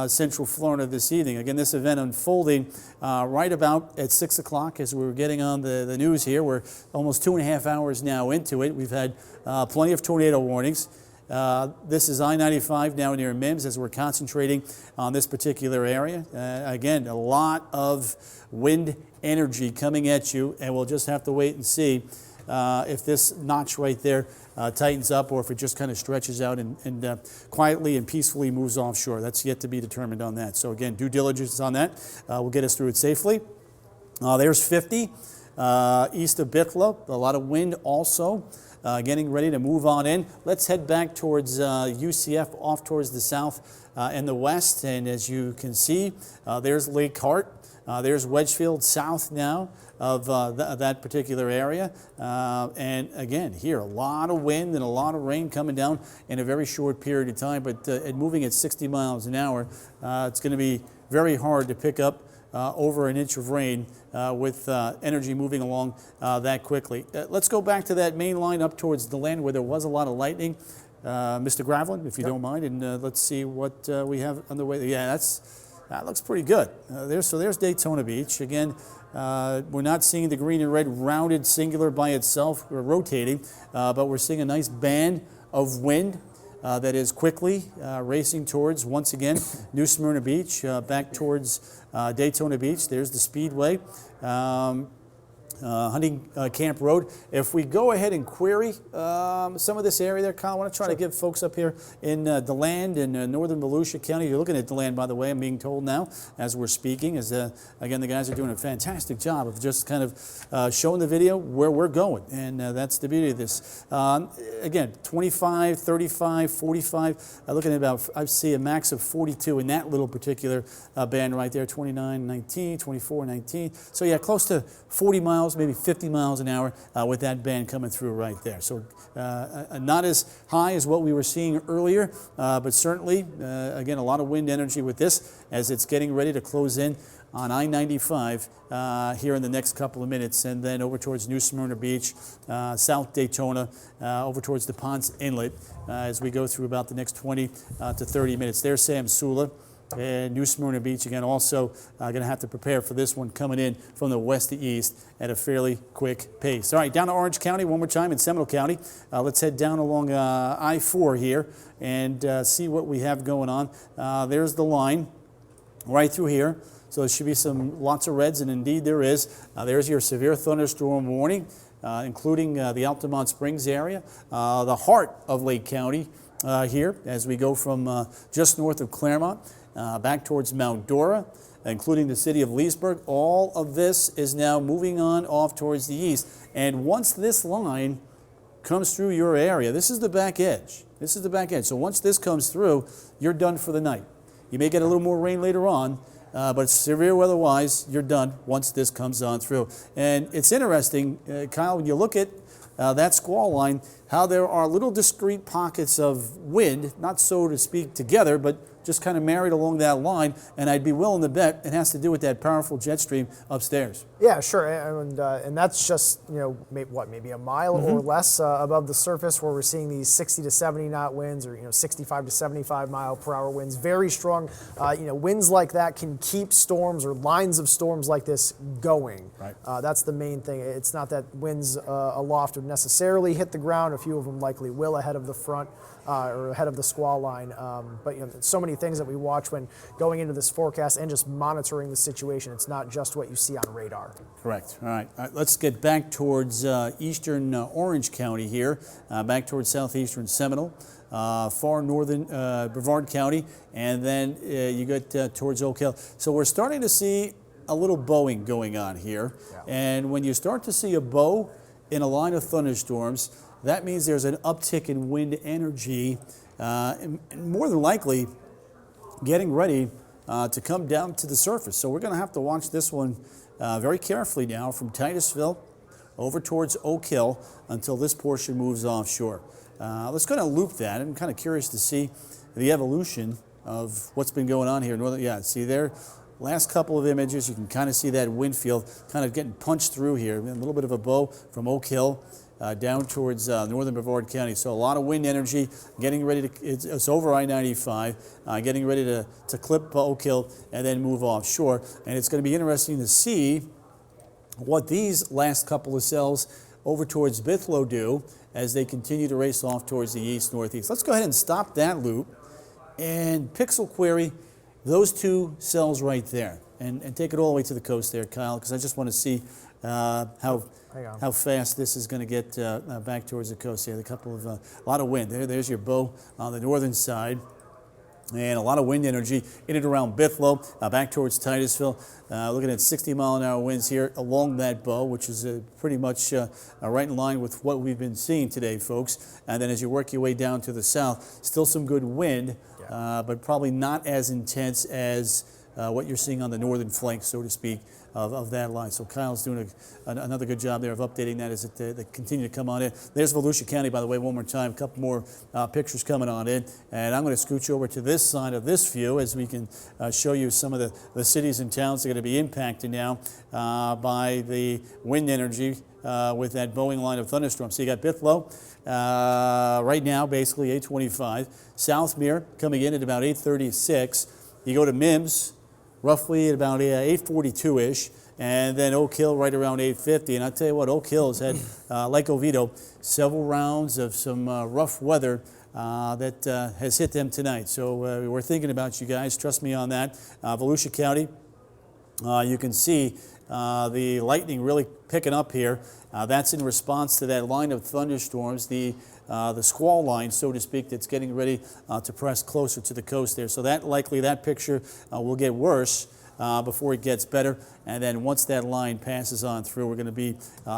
central Florida this evening. Again, this event unfolding right about at 6 o'clock as we were getting on the news here. We're almost 2.5 hours now into it. We've had plenty of tornado warnings. This is I-95 now near Mims as we're concentrating on this particular area. Again, a lot of wind energy coming at you, and we'll just have to wait and see if this notch right there tightens up or if it just kind of stretches out and quietly and peacefully moves offshore. That's yet to be determined on that. So again, due diligence on that will get us through it safely. There's 50 east of Bithla, a lot of wind also. Getting ready to move on in. Let's head back towards UCF, off towards the south and the west. And as you can see, there's Lake Hart. There's Wedgefield south now of that particular area. And again, here, a lot of wind and a lot of rain coming down in a very short period of time. But moving at 60 miles an hour, it's going to be very hard to pick up over an inch of rain with energy moving along that quickly. Let's go back to that main line up towards the land where there was a lot of lightning. Mr. Gravelin, if you don't mind, and let's see what we have on the way. Yeah, that looks pretty good. So there's Daytona Beach. Again, we're not seeing the green and red rounded singular by itself. We're rotating, but we're seeing a nice band of wind that is quickly racing towards, once again, New Smyrna Beach, back towards Daytona Beach. There's the Speedway, Hunting Camp Road. If we go ahead and query some of this area there, Kyle, I want to try to give folks up here in DeLand in northern Volusia County. You're looking at DeLand, by the way, I'm being told now as we're speaking, as again, the guys are doing a fantastic job of just kind of showing the video where we're going, and that's the beauty of this. Again, 25, 35, 45, looking at about, I see a max of 42 in that little particular band right there, 29, 19, 24, 19. So yeah, close to 40 miles, maybe 50 miles an hour with that band coming through right there. So not as high as what we were seeing earlier, but certainly, again, a lot of wind energy with this as it's getting ready to close in on I-95 here in the next couple of minutes, and then over towards New Smyrna Beach, South Daytona, over towards the Ponce Inlet as we go through about the next 20 to 30 minutes. There's Sam Sula. And New Smyrna Beach, again, also going to have to prepare for this one coming in from the west to east at a fairly quick pace. All right, down to Orange County one more time in Seminole County. Let's head down along I-4 here and see what we have going on. There's the line right through here. So there should be lots of reds, and indeed there is. There's your severe thunderstorm warning, including the Altamont Springs area, the heart of Lake County here as we go from just north of Claremont. Back towards Mount Dora, including the city of Leesburg. All of this is now moving on off towards the east. And once this line comes through your area, this is the back edge. This is the back edge. So once this comes through, you're done for the night. You may get a little more rain later on, but severe weather-wise, you're done once this comes on through. And it's interesting, Kyle, when you look at that squall line, how there are little discrete pockets of wind, not so to speak together, but just kind of married along that line, and I'd be willing to bet it has to do with that powerful jet stream upstairs. Yeah, sure, and that's just, maybe a mile or less above the surface, where we're seeing these 60 to 70 knot winds, or 65 to 75 mile per hour winds. Very strong, winds like that can keep storms or lines of storms like this going. Right. That's the main thing. It's not that winds aloft would necessarily hit the ground. A few of them likely will ahead of the front. Or ahead of the squall line, but so many things that we watch when going into this forecast and just monitoring the situation. It's not just what you see on radar. Correct. All right, let's get back towards eastern Orange County here, back towards southeastern Seminole, far northern Brevard County, and then you get towards Oak Hill. So we're starting to see a little bowing going on here, and when you start to see a bow, in a line of thunderstorms, that means there's an uptick in wind energy, and more than likely getting ready to come down to the surface. So we're going to have to watch this one very carefully now from Titusville over towards Oak Hill until this portion moves offshore. Let's kind of loop that. I'm kind of curious to see the evolution of what's been going on here in northern. Yeah, see there, last couple of images, you can kind of see that wind field kind of getting punched through here. A little bit of a bow from Oak Hill down towards northern Brevard County. So a lot of wind energy getting ready to, it's over I-95, getting ready to clip Oak Hill and then move offshore. And it's going to be interesting to see what these last couple of cells over towards Bithlo do as they continue to race off towards the east-northeast. Let's go ahead and stop that loop and pixel query those two cells right there and take it all the way to the coast there, Kyle, because I just want to see how fast this is going to get back towards the coast here. A lot of wind. There's your bow on the northern side. And a lot of wind energy in and around Bithlo, back towards Titusville. Looking at 60-mile-an-hour winds here along that bow, which is pretty much right in line with what we've been seeing today, folks. And then as you work your way down to the south, still some good wind, but probably not as intense as what you're seeing on the northern flank, so to speak, of that line. So Kyle's doing another good job there of updating that as they continue to come on in. There's Volusia County, by the way, one more time. A couple more pictures coming on in. And I'm going to scooch over to this side of this view as we can show you some of the cities and towns that are going to be impacted now by the wind energy with that Boeing line of thunderstorms. So you got Bithlo right now, basically 8:25. Southmere coming in at about 8:36. You go to Mims, roughly at about 8:42-ish, and then Oak Hill right around 8:50. And I tell you what, Oak Hill has had, like Oviedo, several rounds of some rough weather that has hit them tonight. So we're thinking about you guys. Trust me on that. Volusia County, you can see the lightning really picking up here. That's in response to that line of thunderstorms, the squall line, so to speak, that's getting ready to press closer to the coast there. So that picture will get worse before it gets better. And then once that line passes on through, we're going to be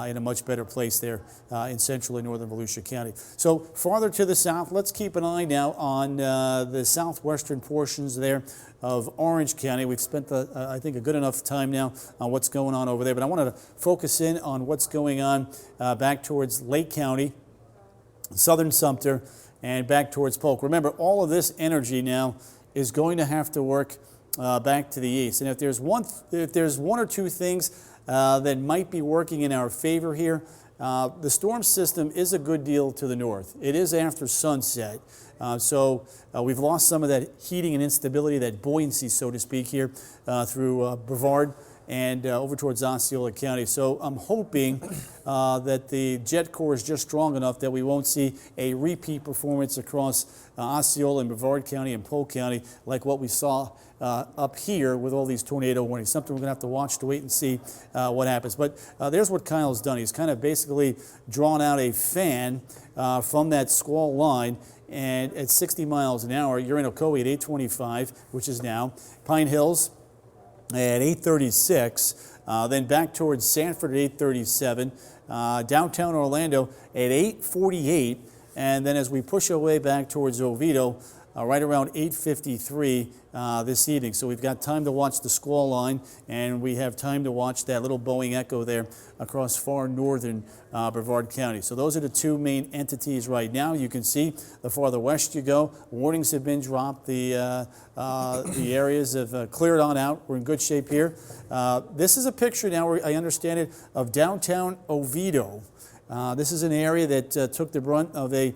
in a much better place there in central and northern Volusia County. So farther to the south, let's keep an eye now on the southwestern portions there of Orange County. We've spent, I think, a good enough time now on what's going on over there. But I wanted to focus in on what's going on back towards Lake County, southern Sumter, and back towards Polk. Remember, all of this energy now is going to have to work back to the east. And if there's one or two things that might be working in our favor here, the storm system is a good deal to the north. It is after sunset. So we've lost some of that heating and instability, that buoyancy, so to speak, here through Brevard and over towards Osceola County. So I'm hoping that the jet core is just strong enough that we won't see a repeat performance across Osceola and Brevard County and Polk County like what we saw up here with all these tornado warnings. Something we're going to have to watch to wait and see what happens. But there's what Kyle's done. He's kind of basically drawn out a fan from that squall line, and at 60 miles an hour, you're in Ocoee at 8:25, which is now. Pine Hills at 8:36, then back towards Sanford at 8:37, downtown Orlando at 8:48, and then as we push our way back towards Oviedo, right around 8:53 this evening. So we've got time to watch the squall line, and we have time to watch that little Boeing echo there across far northern Brevard County. So those are the two main entities right now. You can see the farther west you go, warnings have been dropped. The areas have cleared on out. We're in good shape here. This is a picture now, I understand it, of downtown Oviedo. This is an area that took the brunt of a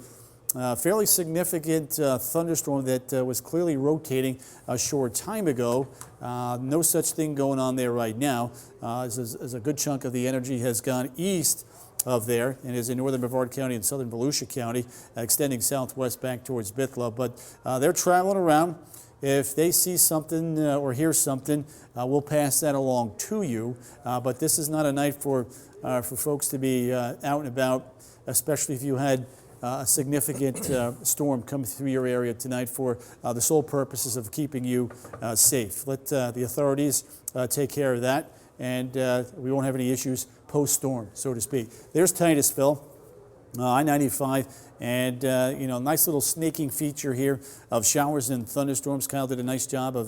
fairly significant thunderstorm that was clearly rotating a short time ago. No such thing going on there right now, as a good chunk of the energy has gone east of there and is in northern Brevard County and southern Volusia County, extending southwest back towards Bithlo. But they're traveling around. If they see something or hear something, we'll pass that along to you. But this is not a night for folks to be out and about, especially if you had a significant storm coming through your area tonight for the sole purposes of keeping you safe. Let the authorities take care of that, and we won't have any issues post-storm, so to speak. There's Titusville. I-95, and you know, nice little snaking feature here of showers and thunderstorms. Kyle did a nice job of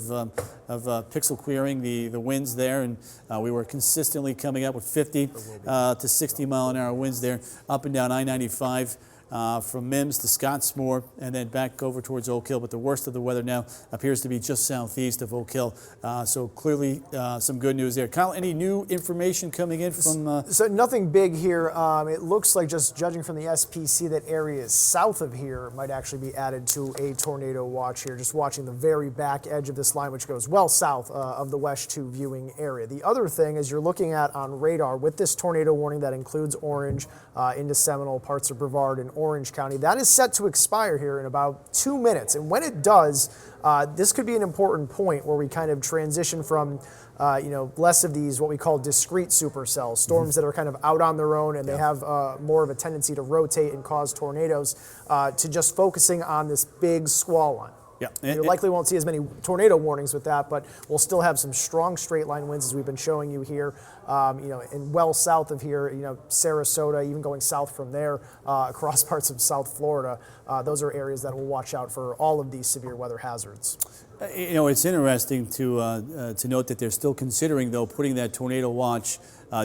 pixel querying the winds there, and we were consistently coming up with 50 to 60 mile an hour winds there up and down I-95. From Mims to Scottsmore and then back over towards Oak Hill. But the worst of the weather now appears to be just southeast of Oak Hill. So clearly some good news there. Kyle, any new information coming in from... So nothing big here. It looks like, just judging from the SPC, that areas south of here might actually be added to a tornado watch here. Just watching the very back edge of this line, which goes well south of the Wesh 2 viewing area. The other thing is you're looking at on radar with this tornado warning that includes Orange into Seminole, parts of Brevard, and Orange County. That is set to expire here in about 2 minutes. And when it does, this could be an important point where we kind of transition from you know, less of these what we call discrete supercells, storms that are kind of out on their own and they have more of a tendency to rotate and cause tornadoes, to just focusing on this big squall line. Yeah. You likely won't see as many tornado warnings with that, but we'll still have some strong straight line winds as we've been showing you here. You know, and well south of here, you know, Sarasota, even going south from there across parts of South Florida. Those are areas that we'll watch out for all of these severe weather hazards. You know, it's interesting to note that they're still considering, though, putting that tornado watch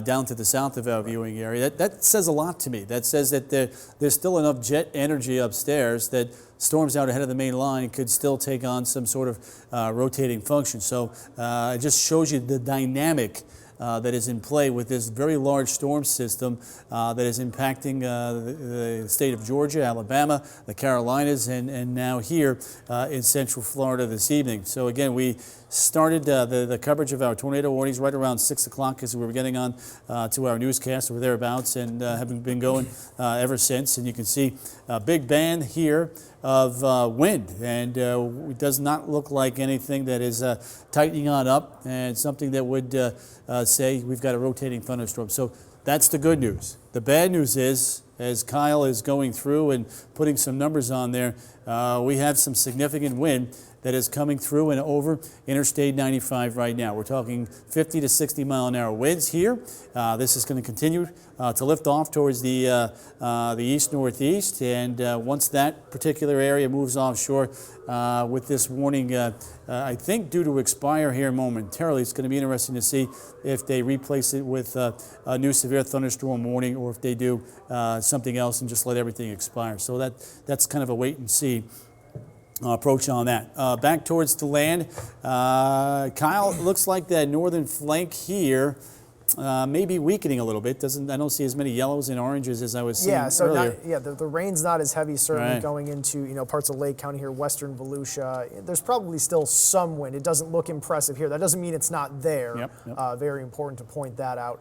down to the south of our viewing area. That says a lot to me. That says that there's still enough jet energy upstairs that storms out ahead of the main line could still take on some sort of rotating function. So it just shows you the dynamic that is in play with this very large storm system that is impacting the state of Georgia, Alabama, the Carolinas, and now here in Central Florida this evening. So again, we started the coverage of our tornado warnings right around 6 o'clock as we were getting on to our newscast or thereabouts, and have been going ever since. And you can see a big band here of wind, and it does not look like anything that is tightening on up, and something that would say we've got a rotating thunderstorm. So that's the good news. The bad news is, as Kyle is going through and putting some numbers on there, we have some significant wind that is coming through and over Interstate 95 right now. We're talking 50 to 60 mile an hour winds here. This is going to continue to lift off towards the east-northeast, and once that particular area moves offshore with this warning, I think due to expire here momentarily, it's going to be interesting to see if they replace it with a new severe thunderstorm warning, or if they do something else and just let everything expire. So that's kind of a wait and see approach on that. Back towards the land, Kyle, it looks like that northern flank here may be weakening a little bit. I don't see as many yellows and oranges as I was seeing earlier. The rain's not as heavy, certainly Right. going into, you know, parts of Lake County here, western Volusia. There's probably still some wind. It doesn't look impressive here. That doesn't mean it's not there. Yep. Very important to point that out.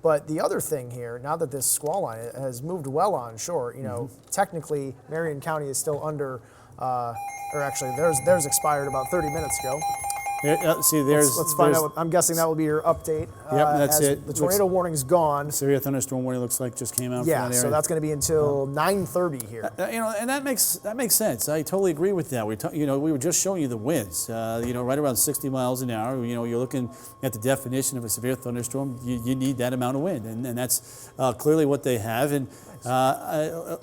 But the other thing here, now that this squall line has moved well onshore, you know, technically Marion County is still under, or actually theirs expired about 30 minutes ago. See, Let's find out. I'm guessing that will be your update. Yep, that's it. The tornado warning's gone. Severe thunderstorm warning looks like just came out. Yeah, from that area. so that's going to be until 9:30 here. You know, and that makes sense. I totally agree with that. We were just showing you the winds. You know, right around 60 miles an hour. You know, you're looking at the definition of a severe thunderstorm. You need that amount of wind, and that's clearly what they have. And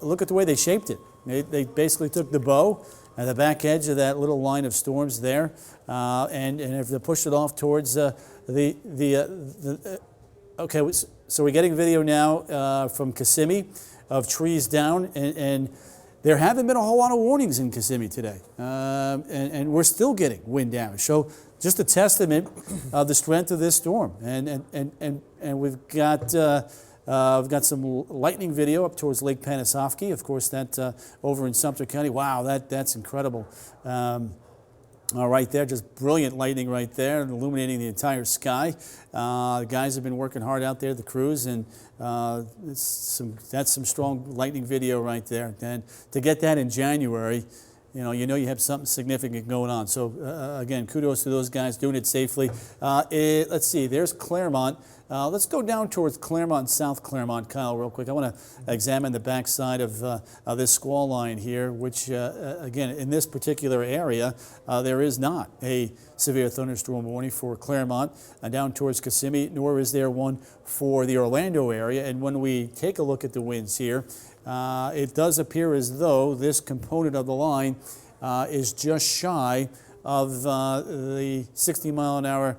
look at the way they shaped it. They basically took the bow at the back edge of that little line of storms there, and if they pushed it off towards okay, so we're getting video now from Kissimmee of trees down, and there haven't been a whole lot of warnings in Kissimmee today, and we're still getting wind damage. So just a testament of the strength of this storm, and we've got some lightning video up towards Lake Panasoffkee. Of course, that over in Sumter County. Wow, that's incredible. Right there, just brilliant lightning right there, illuminating the entire sky. The guys have been working hard out there, the crews, and that's some strong lightning video right there. And to get that in January, you have something significant going on. So again, kudos to those guys doing it safely. Let's see, there's Claremont. Let's go down towards Claremont, South Claremont, Kyle, real quick. I want to examine the backside of this squall line here, which, again, in this particular area, there is not a severe thunderstorm warning for Claremont down towards Kissimmee, nor is there one for the Orlando area. And when we take a look at the winds here, it does appear as though this component of the line is just shy of the 60-mile-an-hour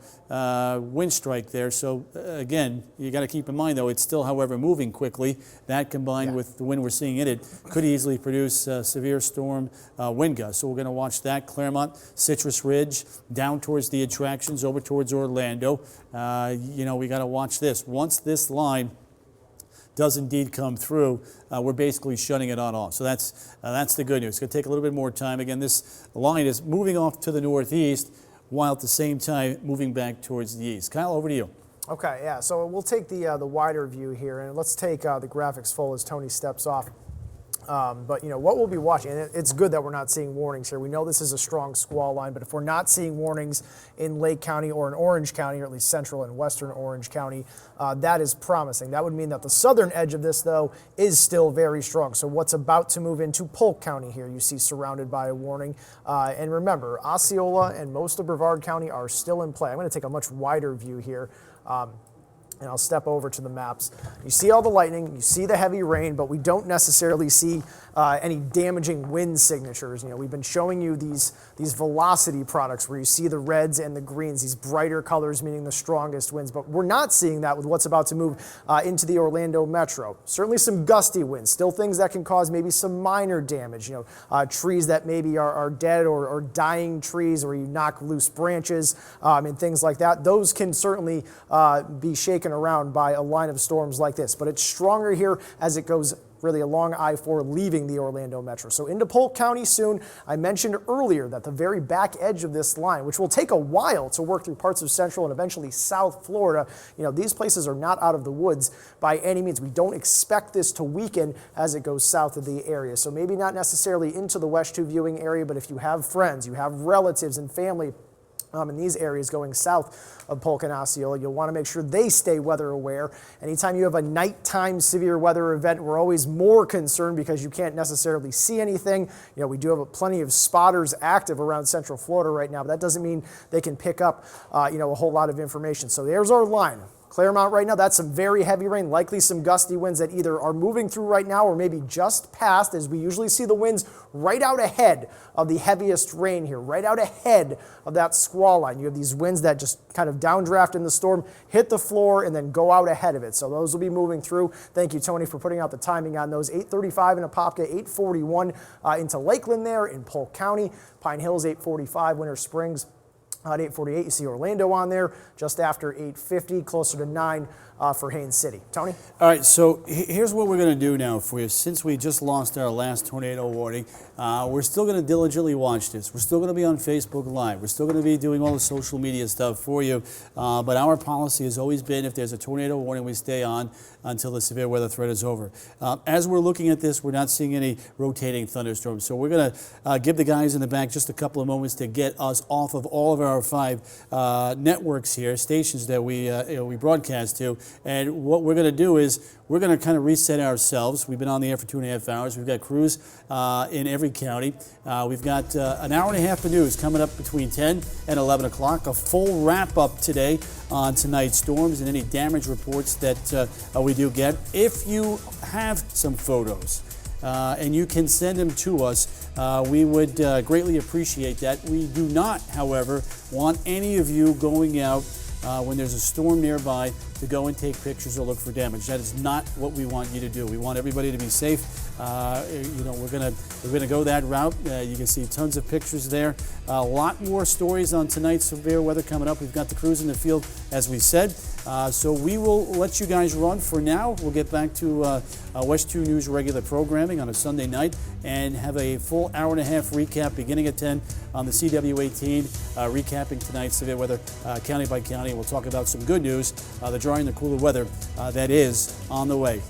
wind strike there. So again, you got to keep in mind, though, it's still, however, moving quickly. That combined with the wind we're seeing in it could easily produce severe storm wind gusts. So we're going to watch that. Claremont, Citrus Ridge, down towards the attractions, over towards Orlando. We got to watch this. Once this line does indeed come through, we're basically shutting it on off. So that's the good news. It's going to take a little bit more time. Again, this line is moving off to the northeast while at the same time moving back towards the east. Kyle, over to you. Okay, yeah, so we'll take the wider view here, and let's take the graphics full as Tony steps off. But what we'll be watching, and it's good that we're not seeing warnings here. We know this is a strong squall line, but if we're not seeing warnings in Lake County or in Orange County, or at least central and western Orange County, that is promising. That would mean that the southern edge of this, though, is still very strong. So what's about to move into Polk County here, you see surrounded by a warning. And remember, Osceola and most of Brevard County are still in play. I'm going to take a much wider view here. And I'll step over to the maps. You see all the lightning, you see the heavy rain, but we don't necessarily see any damaging wind signatures. We've been showing you these velocity products where you see the reds and the greens, these brighter colors meaning the strongest winds, but we're not seeing that with what's about to move into the Orlando metro. Certainly some gusty winds, still things that can cause maybe some minor damage, trees that maybe are dead or dying trees, or you knock loose branches and things like that. Those can certainly be shaken around by a line of storms like this, but it's stronger here as it goes really along I-4 leaving the Orlando metro. So into Polk County soon. I mentioned earlier that the very back edge of this line, which will take a while to work through parts of central and eventually South Florida, these places are not out of the woods by any means. We don't expect this to weaken as it goes south of the area. So maybe not necessarily into the Wesh 2 viewing area, but if you have friends, you have relatives and family in these areas going south of Polk and Osceola, you'll want to make sure they stay weather aware. Anytime you have a nighttime severe weather event, we're always more concerned because you can't necessarily see anything. We do have plenty of spotters active around Central Florida right now, but that doesn't mean they can pick up, a whole lot of information. So there's our line. Claremont right now, that's some very heavy rain, likely some gusty winds that either are moving through right now or maybe just past, as we usually see the winds right out ahead of the heaviest rain here, right out ahead of that squall line. You have these winds that just kind of downdraft in the storm, hit the floor, and then go out ahead of it. So those will be moving through. Thank you, Tony, for putting out the timing on those. 8:35 in Apopka, 8:41 into Lakeland there in Polk County. Pine Hills, 8:45, Winter Springs. At 8:48, you see Orlando on there. Just after 8:50, closer to 9 for Haines City. Tony? All right, so here's what we're going to do now for you. Since we just lost our last tornado warning, we're still going to diligently watch this. We're still going to be on Facebook Live. We're still going to be doing all the social media stuff for you. But our policy has always been, if there's a tornado warning, we stay on until the severe weather threat is over. As we're looking at this, we're not seeing any rotating thunderstorms. So we're going to give the guys in the back just a couple of moments to get us off of all of our 5 networks here, stations that we broadcast to. And what we're going to do is we're going to kind of reset ourselves. We've been on the air for 2.5 hours. We've got crews in every county. We've got an hour and a half of news coming up between 10 and 11 o'clock. A full wrap-up today on tonight's storms and any damage reports that we do get. If you have some photos and you can send them to us, we would greatly appreciate that. We do not, however, want any of you going out when there's a storm nearby to go and take pictures or look for damage. That is not what we want you to do. We want everybody to be safe. We're gonna go that route. You can see tons of pictures there. A lot more stories on tonight's severe weather coming up. We've got the crews in the field, as we said. So we will let you guys run for now. We'll get back to Wesh 2 News regular programming on a Sunday night and have a full hour and a half recap beginning at 10 on the CW18, recapping tonight's severe weather county by county. We'll talk about some good news, the dry and the cooler weather that is on the way.